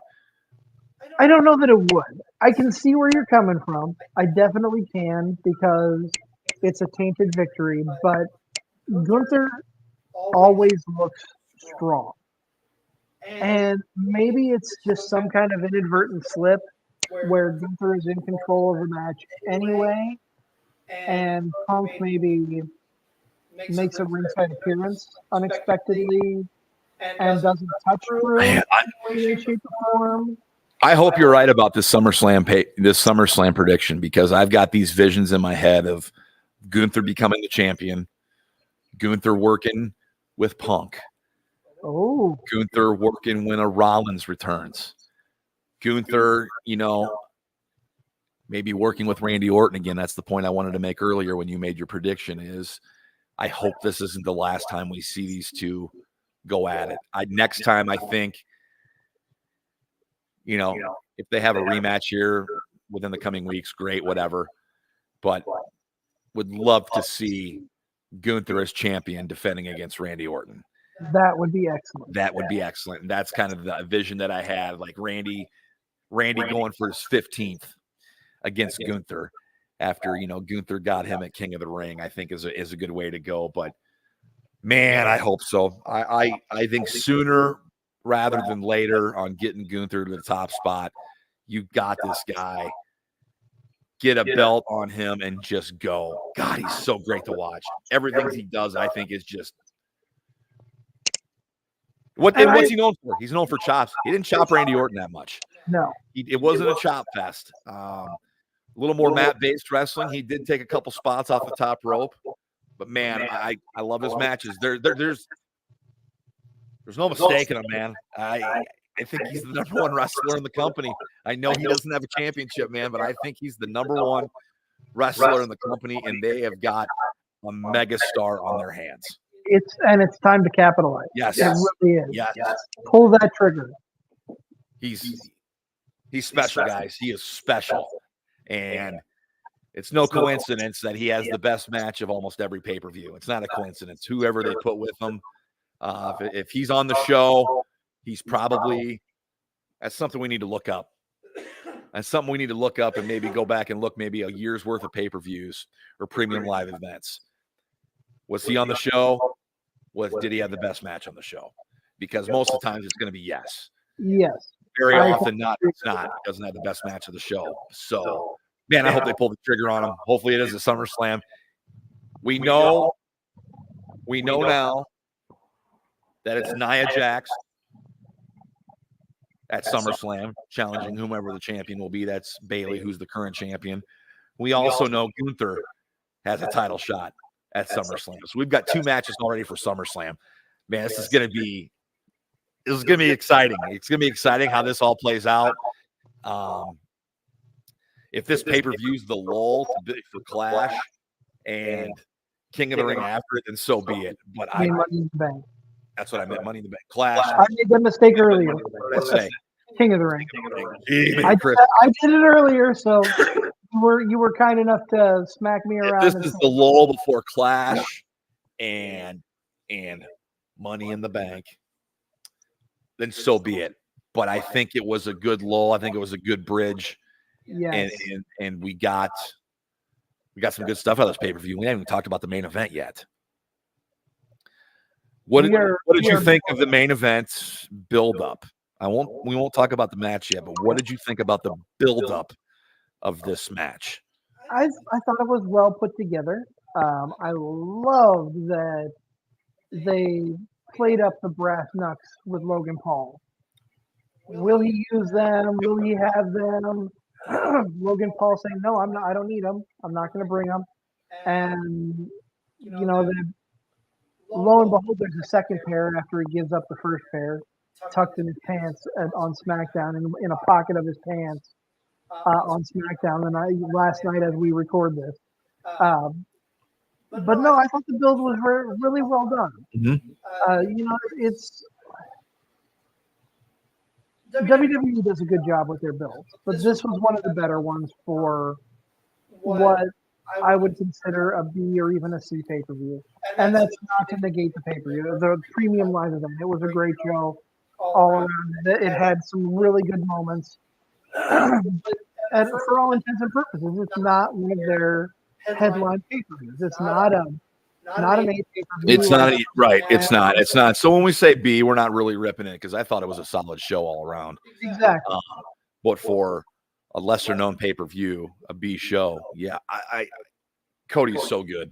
I don't know that it would. I can see where you're coming from. I definitely can, because it's a tainted victory, but Gunther always looks strong. And maybe it's just some kind of inadvertent slip where Gunther is in control of the match anyway, and Punk maybe makes a ringside appearance unexpectedly and doesn't touch Drew in any way, shape, or form. I hope you're right about this SummerSlam prediction, because I've got these visions in my head of Gunther becoming the champion, Gunther working with Punk, Gunther working when a Rollins returns, Gunther, maybe working with Randy Orton again. That's the point I wanted to make earlier when you made your prediction. Is I hope this isn't the last time we see these two go at it. Next time, I think, if they have a rematch here within the coming weeks, great, whatever. But would love to see Gunther as champion defending against Randy Orton. That would be excellent. That would be excellent. And that's kind of the vision that I had, like Randy going for his 15th against Gunther after, Gunther got him at King of the Ring, I think is a good way to go. But man, I hope so. I think sooner rather than later on getting Gunther to the top spot. You got this guy. Get a belt on him and just go. God, he's so great to watch. Everything he does, I think, is just what's he known for? He's known for chops. He didn't chop Randy Orton that much. No. It wasn't a chop fest. A little more mat-based wrestling. He did take a couple spots off the top rope. But, man, I love his matches. There's no mistaking him, man. I think he's the number one wrestler in the company. I know he doesn't have a championship, man, but I think he's the number one wrestler in the company, and they have got a mega star on their hands. It's time to capitalize. Yes. It really is. Yes. Pull that trigger. He's special, guys. He is special. And it's no coincidence that he has the best match of almost every pay-per-view. It's not a coincidence. Whoever they put with him, if he's on the show, he's probably – that's something we need to look up. That's something we need to look up and maybe go back and look maybe a year's worth of pay-per-views or premium live events. Was he on the show? Did he have the best match on the show? Because most of the times it's going to be yes. Yes. Very often not. It's not. He doesn't have the best match of the show. So, man, I hope they pull the trigger on him. Hopefully it is a SummerSlam. We know now that it's Nia Jax at SummerSlam challenging whomever the champion will be. That's Bayley, who's the current champion. We also know Gunther has a title shot at SummerSlam. So we've got 2 matches already for SummerSlam. Man, this is going to be exciting. It's going to be exciting how this all plays out. If this pay-per-view is the lull for Clash and King of the Ring after it, then so be it. But I mean, Money in the Bank. that's what I meant. Money in the Bank. Clash. I made that mistake earlier. Let's say King of the Ring. I did it earlier, so you were kind enough to smack me around. This is the lull before Clash and Money in the Bank. Then so be it. But I think it was a good lull. I think it was a good bridge. Yes. And we got some good stuff out of this pay-per-view. We haven't even talked about the main event yet. What did you think of the main event build-up? We won't talk about the match yet, but what did you think about the build-up of this match? I thought it was well put together. I loved that they played up the brass knucks with Logan Paul. Will he use them? Will he have them? Logan Paul saying, "No, I'm not. I don't need them. I'm not going to bring them." And then lo and behold, there's a second pair after he gives up the first pair, tucked in his pants on SmackDown, in a pocket of his pants on SmackDown. And last night as we record this. But no, I thought the build was really well done. Mm-hmm. It's WWE does a good job with their builds, but this was one of the better ones for what I would consider a B or even a C pay-per-view. And that's not to negate the pay-per-view. The premium line of them. It was a great show all around. It had some really good moments. And for all intents and purposes, it's not one of their headline pay-per-views. It's not an A pay-per-view. It's not right. It's not. So when we say B, we're not really ripping it because I thought it was a solid show all around. Exactly. But for a lesser known pay-per-view, a B show, yeah, Cody is so good.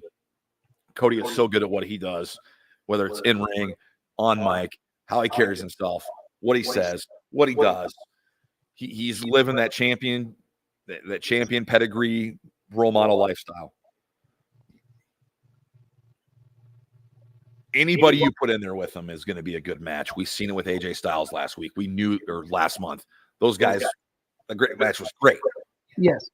Cody is so good at what he does, whether it's in ring, on mic, how he carries himself, what he says, what he does. He's living that champion pedigree role model lifestyle. Anybody you put in there with him is going to be a good match. We've seen it with AJ Styles last week. Last month. Those guys, the great match was great. Yes.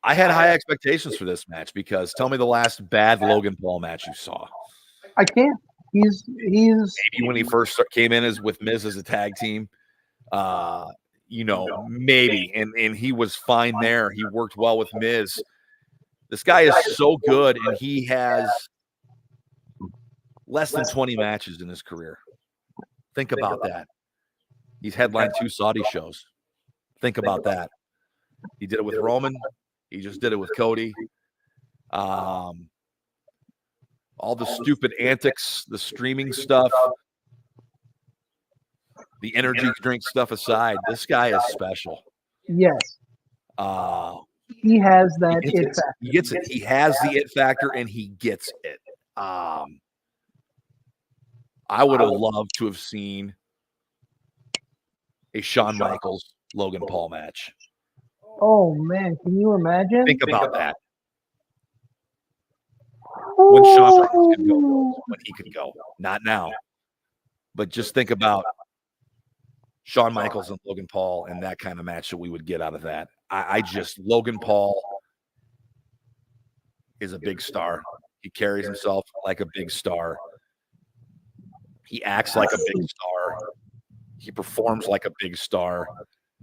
I had high expectations for this match because tell me the last bad Logan Paul match you saw. I can't. He's maybe when he first came in with Miz as a tag team. Maybe. And he was fine there. He worked well with Miz. This guy is so good, and he has less than 20 matches in his career. Think about that. He's headlined 2 Saudi shows. Think about that. He did it with Roman. He just did it with Cody. All the stupid antics, the streaming stuff, the energy drink stuff aside, this guy is special. Yes. He has that it factor. He gets it. He has the it factor, and he gets it. I would have loved to have seen a Shawn Michaels Logan Paul match. Oh man, can you imagine? Think about that. When Shawn Michaels could go, when he could go, not now. But just think about Shawn Michaels and Logan Paul and that kind of match that we would get out of that. Logan Paul is a big star. He carries himself like a big star. He acts like a big star. He performs like a big star.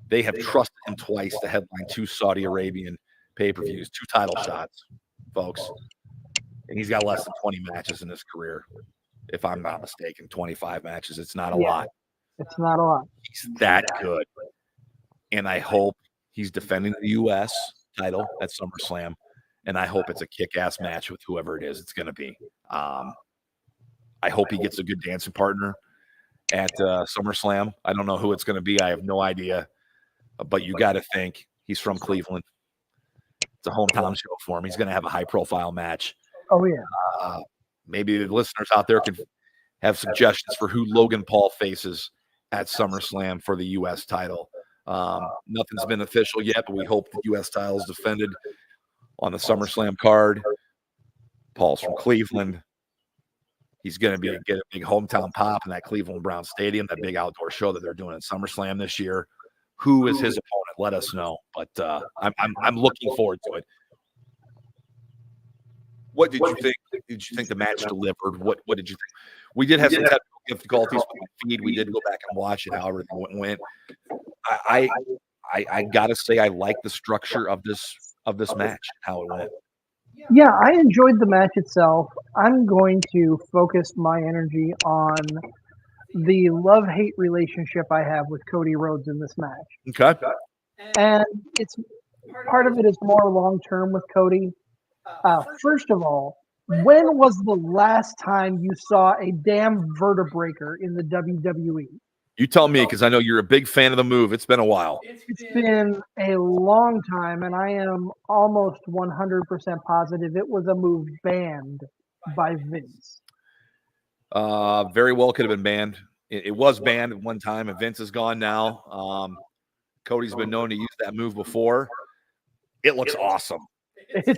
They have trusted him twice to headline 2 Saudi Arabian pay-per-views, 2 title shots, folks. And he's got less than 20 matches in his career. If I'm not mistaken, 25 matches. It's not a lot. It's not a lot. He's that good. And I hope he's defending the U.S. title at SummerSlam. And I hope it's a kick-ass match with whoever it is it's going to be. I hope he gets a good dancing partner at SummerSlam. I don't know who it's going to be. I have no idea. But you got to think he's from Cleveland. It's a hometown show for him. He's going to have a high-profile match. Oh, yeah. Maybe the listeners out there can have suggestions for who Logan Paul faces at SummerSlam for the U.S. title. Nothing's been official yet, but we hope the U.S. title is defended on the SummerSlam card. Paul's from Cleveland. He's going to get a big hometown pop in that Cleveland Brown Stadium, that big outdoor show that they're doing at SummerSlam this year. Who is his opponent? Let us know. But I'm looking forward to it. What did you think? Did you think the match delivered? What did you think? We did have some technical difficulties with the feed. We did go back and watch it, how everything went. I gotta say, I like the structure of this match, how it went. Yeah, I enjoyed the match itself. I'm going to focus my energy on the love-hate relationship I have with Cody Rhodes in this match. Okay. And it's part of it is more long-term with Cody. First of all, when was the last time you saw a damn vertebraker in the WWE? You tell me, because I know you're a big fan of the move. It's been a while. It's been a long time, and I am almost 100% positive it was a move banned by Vince. Very well could have been banned. It was banned at one time, and Vince is gone now. Cody's been known to use that move before. It looks awesome. It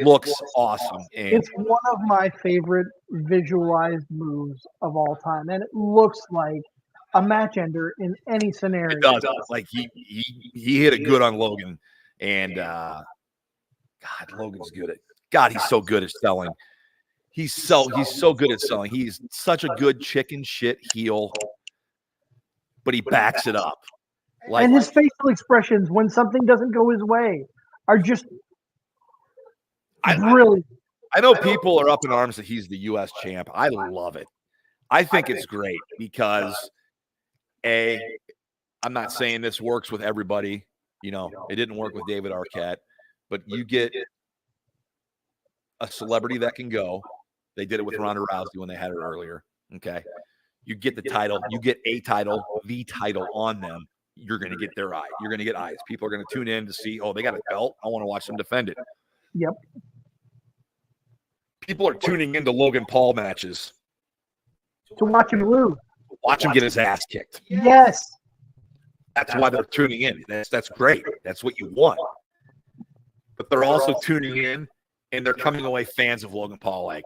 looks awesome. And it's one of my favorite visualized moves of all time, and it looks like a match ender in any scenario. It does. Like he hit it good on Logan, and God, Logan's good at. God, he's so good at selling. He's so good at selling. He's such a good chicken shit heel, but he backs it up. And his facial expressions when something doesn't go his way are just brilliant. I know people are up in arms that he's the U.S. champ. I love it. I think it's great because. I'm not saying this works with everybody. You know, it didn't work with David Arquette, but you get a celebrity that can go. They did it with Ronda Rousey when they had her earlier. Okay. You get the title, you get a title, the title on them. You're going to get their eye. You're going to get eyes. People are going to tune in to see, oh, they got a belt. I want to watch them defend it. Yep. People are tuning into Logan Paul matches to watch him lose. Watch him get his ass kicked. Yes. That's why they're tuning in. That's great. That's what you want. But they're also tuning in, and they're coming away fans of Logan Paul like,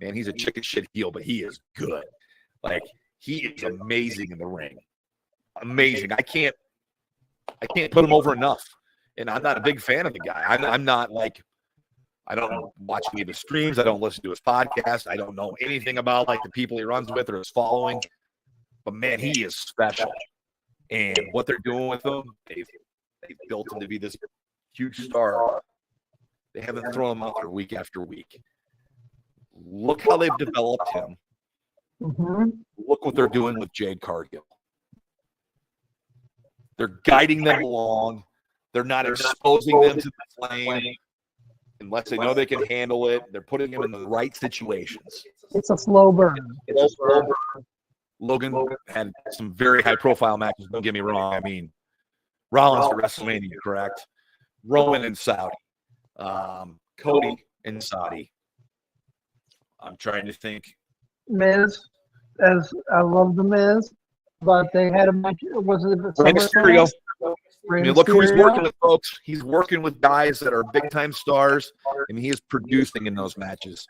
man, he's a chicken shit heel, but he is good. Like, he is amazing in the ring. Amazing. I can't put him over enough. And I'm not a big fan of the guy. I'm not like, I don't watch any of his streams. I don't listen to his podcast. I don't know anything about like the people he runs with or his following. But man, he is special. And what they're doing with him, they've built him to be this huge star. They haven't thrown him out there week after week. Look how they've developed him. Mm-hmm. Look what they're doing with Jade Cargill. They're guiding them along. They're not exposing them to the flame unless they know they can handle it. They're putting them in the right situations. It's a slow burn. Logan had some very high-profile matches. Don't get me wrong. I mean, Rollins at WrestleMania, correct? Roman and Saudi. Cody and Saudi. I'm trying to think. Miz, as I love the Miz, but they had a match. Was it Rey Mysterio? I mean, look who he's working with, folks. He's working with guys that are big-time stars, and he is producing in those matches.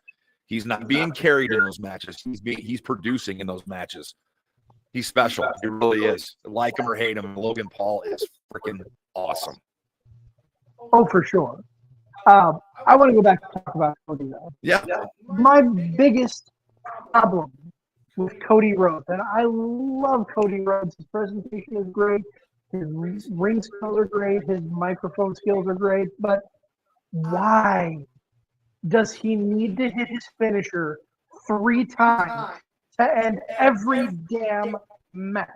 He's not being carried in those matches. He's producing in those matches. He's special. He really is. Like him or hate him, Logan Paul is freaking awesome. Oh, for sure. I want to go back and talk about Cody, though. Yeah. My biggest problem with Cody Rhodes, and I love Cody Rhodes. His presentation is great. His ring skills are great. His microphone skills are great. But why does he need to hit his finisher 3 times to end every damn match?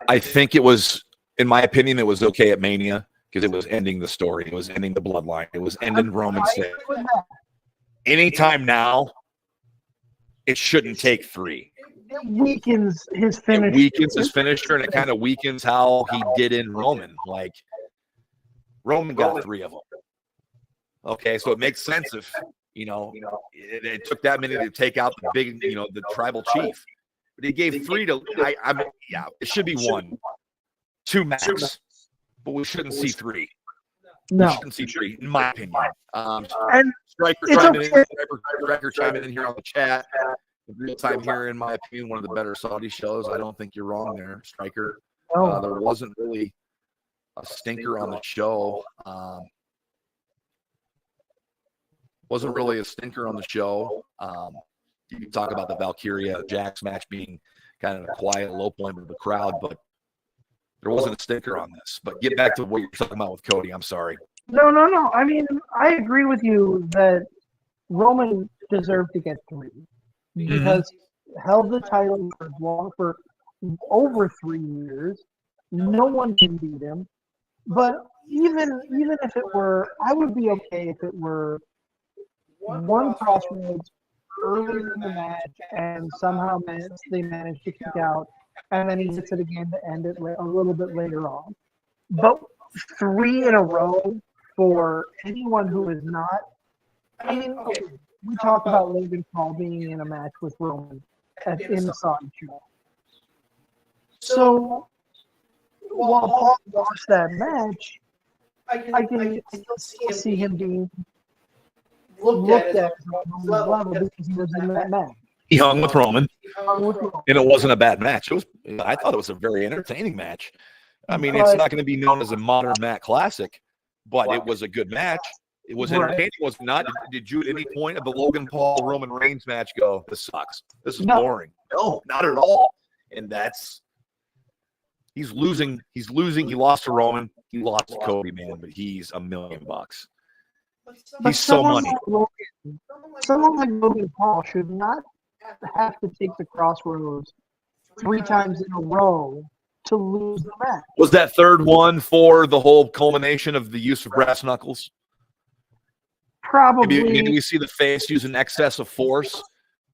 I think it was, in my opinion, it was okay at Mania because it was ending the story. It was ending the bloodline. It was ending Roman's thing. Anytime now, it shouldn't take 3. It weakens his finisher. It weakens his finisher, and it kind of weakens how he did in Roman. Like, Roman got 3 of them. Okay, so it makes sense if, it took that many to take out the big, the tribal chief. But he gave 3 to, it should be 1, 2 max. But we shouldn't see 3. No. We shouldn't see 3, in my opinion. And Striker it's chiming okay. Striker chiming in here on the chat. real time here, in my opinion, one of the better Saudi shows. I don't think you're wrong there, Striker. Oh, There wasn't really a stinker on the show. Wasn't really a stinker on the show. You can talk about the Valkyria Jax match being kind of a quiet low point of the crowd, but there wasn't a stinker on this. But get back to what you're talking about with Cody. I'm sorry. no. I mean, I agree with you that Roman deserved to get 3 because he held the title for over 3 years. No one can beat him. But even if it were, I would be okay if it were one crossroads earlier in the match and somehow they managed to kick out, and then he hits it again to end it a little bit later on. But 3 in a row for anyone who is not, I mean, okay, we talk about Logan Paul being in a match with Roman in the Saudi show. So while Paul lost that match, I can still see him being looked at on the level because he was in that match. He hung with Roman, and it wasn't a bad match. I thought it was a very entertaining match. I mean, it's not going to be known as a modern Matt classic, but it was a good match. It was entertaining. Was it not? Did you at any point of the Logan Paul Roman Reigns match go, "This sucks. This is boring"? No, not at all. And he's losing. He's losing. He lost to Roman. He lost to Cody, man. But he's $1 million. He's so money. Someone like Logan Paul should not have to take the crossroads 3 times in a row to lose the match. Was that third one for the whole culmination of the use of brass knuckles? Probably. Maybe we see the face using excess of force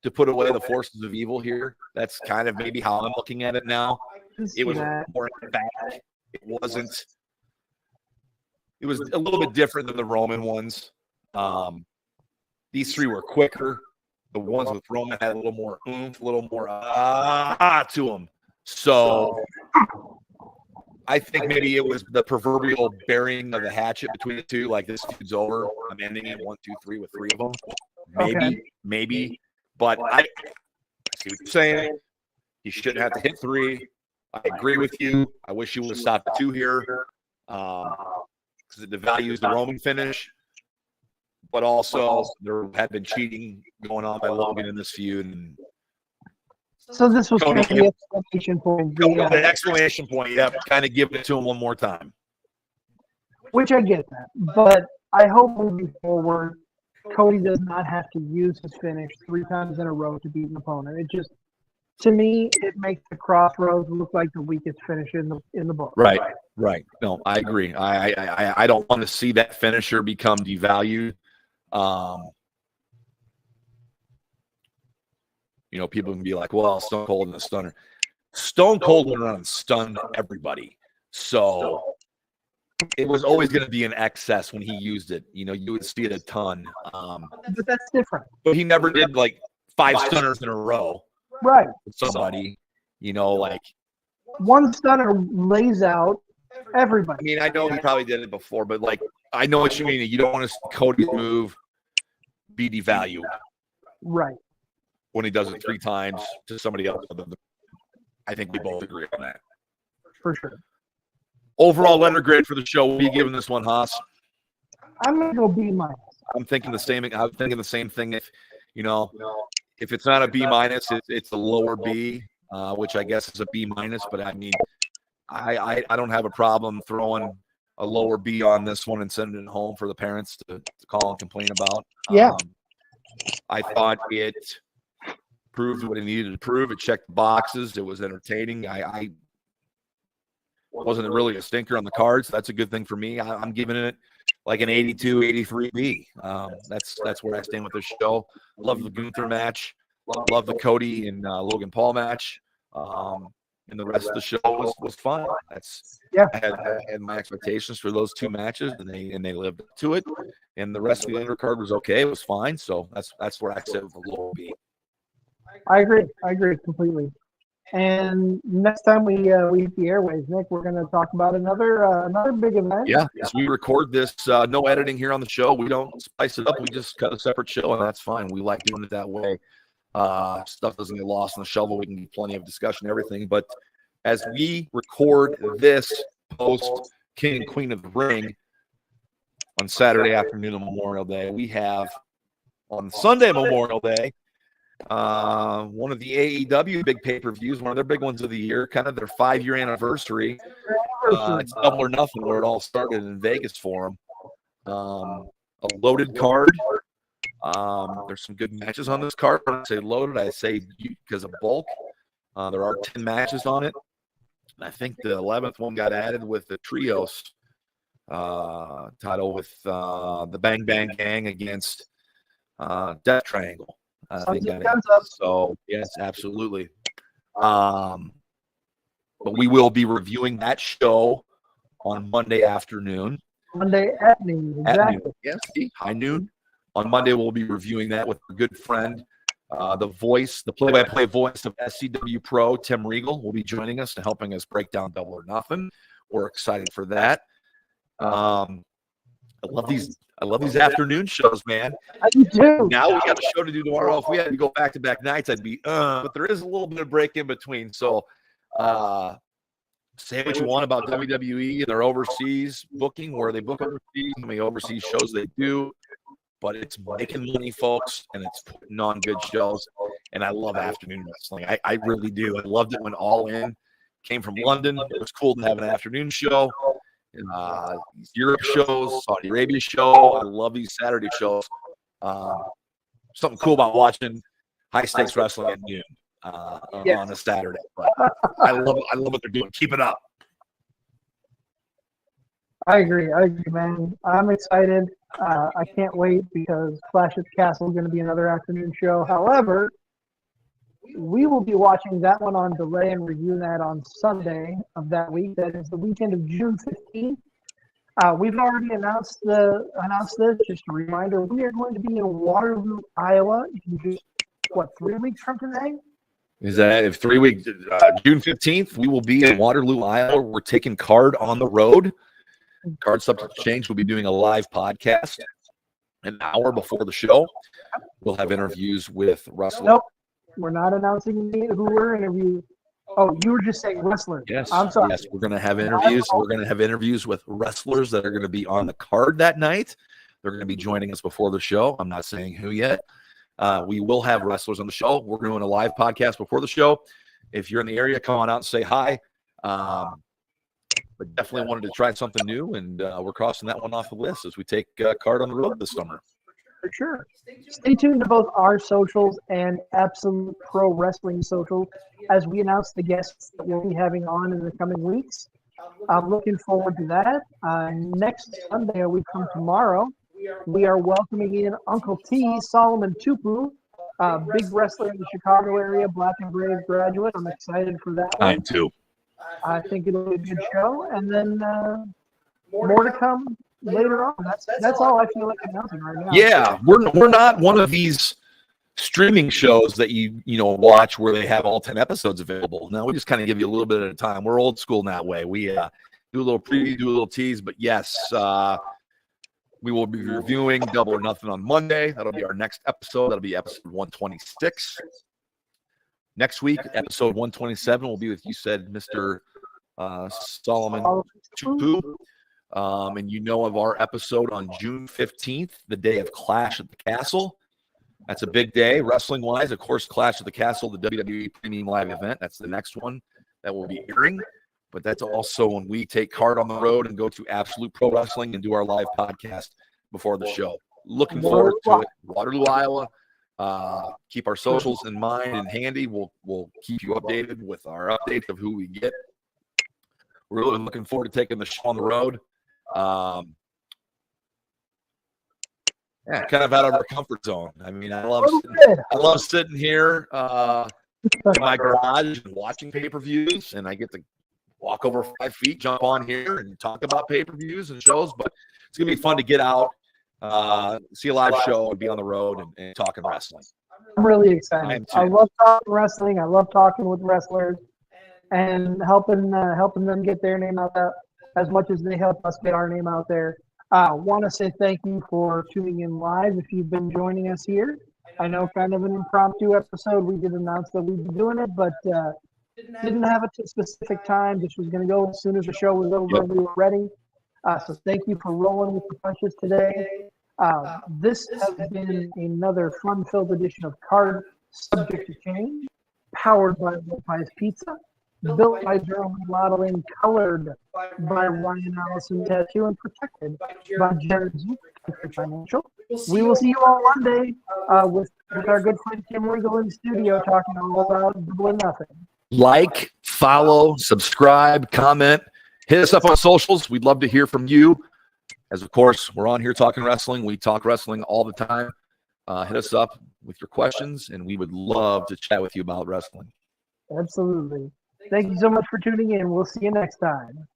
to put away the forces of evil here. That's kind of maybe how I'm looking at it now. It was more back. It wasn't. It was a little bit different than the Roman ones. These 3 were quicker. The ones with Roman had a little more oomph, a little more to them. So I think maybe it was the proverbial burying of the hatchet between the 2. Like, this dude's over. I'm ending it 1, 2, 3 with 3 of them. Maybe. But I see what you're saying. He shouldn't have to hit 3. I agree with you. I wish he would have stopped at 2 here. Because it devalues the Roman finish, but also there had been cheating going on by Logan in this feud. And so this was kind of the exclamation point. The exclamation point, yeah, kind of giving it to him one more time. Which I get that, but I hope moving forward, Cody does not have to use his finish 3 times in a row to beat an opponent. It just, to me, it makes the crossroads look like the weakest finish in the book. Right. No, I agree. I don't want to see that finisher become devalued. People can be like, well, Stone Cold and the Stunner. Stone Cold went around and stunned everybody. So it was always going to be an excess when he used it. You would see it a ton. But that's different. But he never did like 5 stunners in a row. Right. With somebody, like one stunner lays out everybody. I mean, I know he probably did it before, but like, I know what you mean. You don't want to see Cody's move be devalued. Right. When he does it 3 times to somebody else. I think we both agree on that. For sure. Overall letter grade for the show. What are you giving this one, Haas? I'm going to go B-. I'm thinking the same. I'm thinking the same thing. If it's not a B-, it's a lower B, which I guess is a B-. But I mean, I don't have a problem throwing a lower B on this one and sending it home for the parents to call and complain about. Yeah. I thought it proved what it needed to prove. It checked the boxes. It was entertaining. I wasn't really a stinker on the cards. That's a good thing for me. I'm giving it like an 82, 83 B. That's where I stand with this show. Love the Gunther match. Love the Cody and Logan Paul match. And the rest of the show was fun. I had my expectations for those 2 matches, and they lived up to it. And the rest of the undercard was okay. It was fine. So that's where I said with a low B. I agree completely. And next time we hit the airways, Nick, we're going to talk about another big event. Yeah, as we record this, no editing here on the show. We don't spice it up. We just cut a separate show, and that's fine. We like doing it that way. stuff doesn't get lost in the shovel. We can get plenty of discussion, everything. But as we record this post King and Queen of the Ring on Saturday afternoon of Memorial Day, we have on Sunday Memorial Day one of the AEW big pay-per-views, one of their big ones of the year, kind of their 5-year anniversary. It's Double or Nothing, where it all started in Vegas for them. A loaded card. There's some good matches on this card. When I say loaded, I say because of bulk. There are 10 matches on it. And I think the 11th one got added with the Trios title with the Bang Bang Gang against Death Triangle. So, yes, absolutely. But we will be reviewing that show on Monday afternoon. Monday at noon, exactly. At noon. Yes, high noon. On Monday, we'll be reviewing that with a good friend, the play-by-play voice of SCW Pro, Tim Regal, will be joining us and helping us break down Double or Nothing. We're excited for that. I love these afternoon shows, man. I do. Now we got a show to do tomorrow. If we had to go back-to-back nights, I'd be, but there is a little bit of break in between. So say what you want about WWE and their overseas booking, where they book overseas, how many overseas shows they do. But it's making money, folks, and it's putting on good shows. And I love afternoon wrestling. I really do. I loved it when All In came from London. It was cool to have an afternoon show. These Europe shows, Saudi Arabia show. I love these Saturday shows. Something cool about watching high-stakes wrestling at noon on a Saturday. But I love what they're doing. Keep it up. I agree, man. I'm excited. I can't wait because Clash at the Castle is going to be another afternoon show. However, we will be watching that one on delay and reviewing that on Sunday of that week. That is the weekend of June 15th. We've already announced this. Just a reminder, we are going to be in Waterloo, Iowa. Just, 3 weeks from today? Is that if 3 weeks? June 15th, we will be in Waterloo, Iowa. We're taking Card on the road. Card Subject to Change will be doing a live podcast an hour before the show. We'll have interviews with wrestlers. Nope, we're not announcing who we're interviewing. Oh, you were just saying wrestlers. Yes, I'm sorry. Yes, we're going to have interviews. We're going to have interviews with wrestlers that are going to be on the card that night. They're going to be joining us before the show. I'm not saying who yet. We will have wrestlers on the show. We're doing a live podcast before the show. If you're in the area, come on out and say hi. But definitely wanted to try something new, and we're crossing that one off the list as we take Card on the road this summer. For sure. Stay tuned to both our socials and Absolute Pro Wrestling socials as we announce the guests that we'll be having on in the coming weeks. I'm looking forward to that. Next Sunday, a week from tomorrow, we are welcoming in Uncle T, Solomon Tupu, big wrestler in the Chicago area, Black and Brave graduate. I'm excited for that one. I am too. I think it'll be a good show, and then more to come later on. That's all I feel like announcing right now. Yeah, we're not one of these streaming shows that you watch where they have all 10 episodes available. Now we just kind of give you a little bit at a time. We're old school in that way. We do a little preview, do a little tease, but yes, we will be reviewing Double or Nothing on Monday. That'll be our next episode. That'll be episode 126. Next week, episode 127 will be with, you said, Mr. Solomon Tupu. And of our episode on June 15th, the day of Clash at the Castle. That's a big day, wrestling-wise. Of course, Clash at the Castle, the WWE Premium Live event. That's the next one that will be airing. But that's also when we take Card on the road and go to Absolute Pro Wrestling and do our live podcast before the show. Looking forward to it. Waterloo, Iowa. Keep our socials in mind and handy. We'll keep you updated with our updates of who we get. We're really looking forward to taking the show on the road. Kind of out of our comfort zone. I mean, I love sitting here in my garage and watching pay-per-views, and I get to walk over 5 feet, jump on here, and talk about pay-per-views and shows. But it's gonna be fun to get out, see a live show, and be on the road and talking wrestling. I'm really excited. I love talking wrestling. I love talking with wrestlers and helping them get their name out there as much as they help us get our name out there. I want to say thank you for tuning in live if you've been joining us here. I know kind of an impromptu episode. We did announce that we'd be doing it, but didn't have a specific time. Just was going to go as soon as the show was over and we were ready. So thank you for rolling with the punches today. This has been another fun-filled edition of Card Subject to Change, powered by Pies Pizza, built by Jeremy Modeling, colored by Ryan Allison Tattoo, and protected by Jared Zook Financial. We will see you all Monday with our good friend Tim Regal in the studio talking all about Double or Nothing. Like, follow, subscribe, comment, hit us up on socials. We'd love to hear from you. As of course, we're on here talking wrestling. We talk wrestling all the time. Hit us up with your questions, and we would love to chat with you about wrestling. Absolutely. Thank you so much for tuning in. We'll see you next time.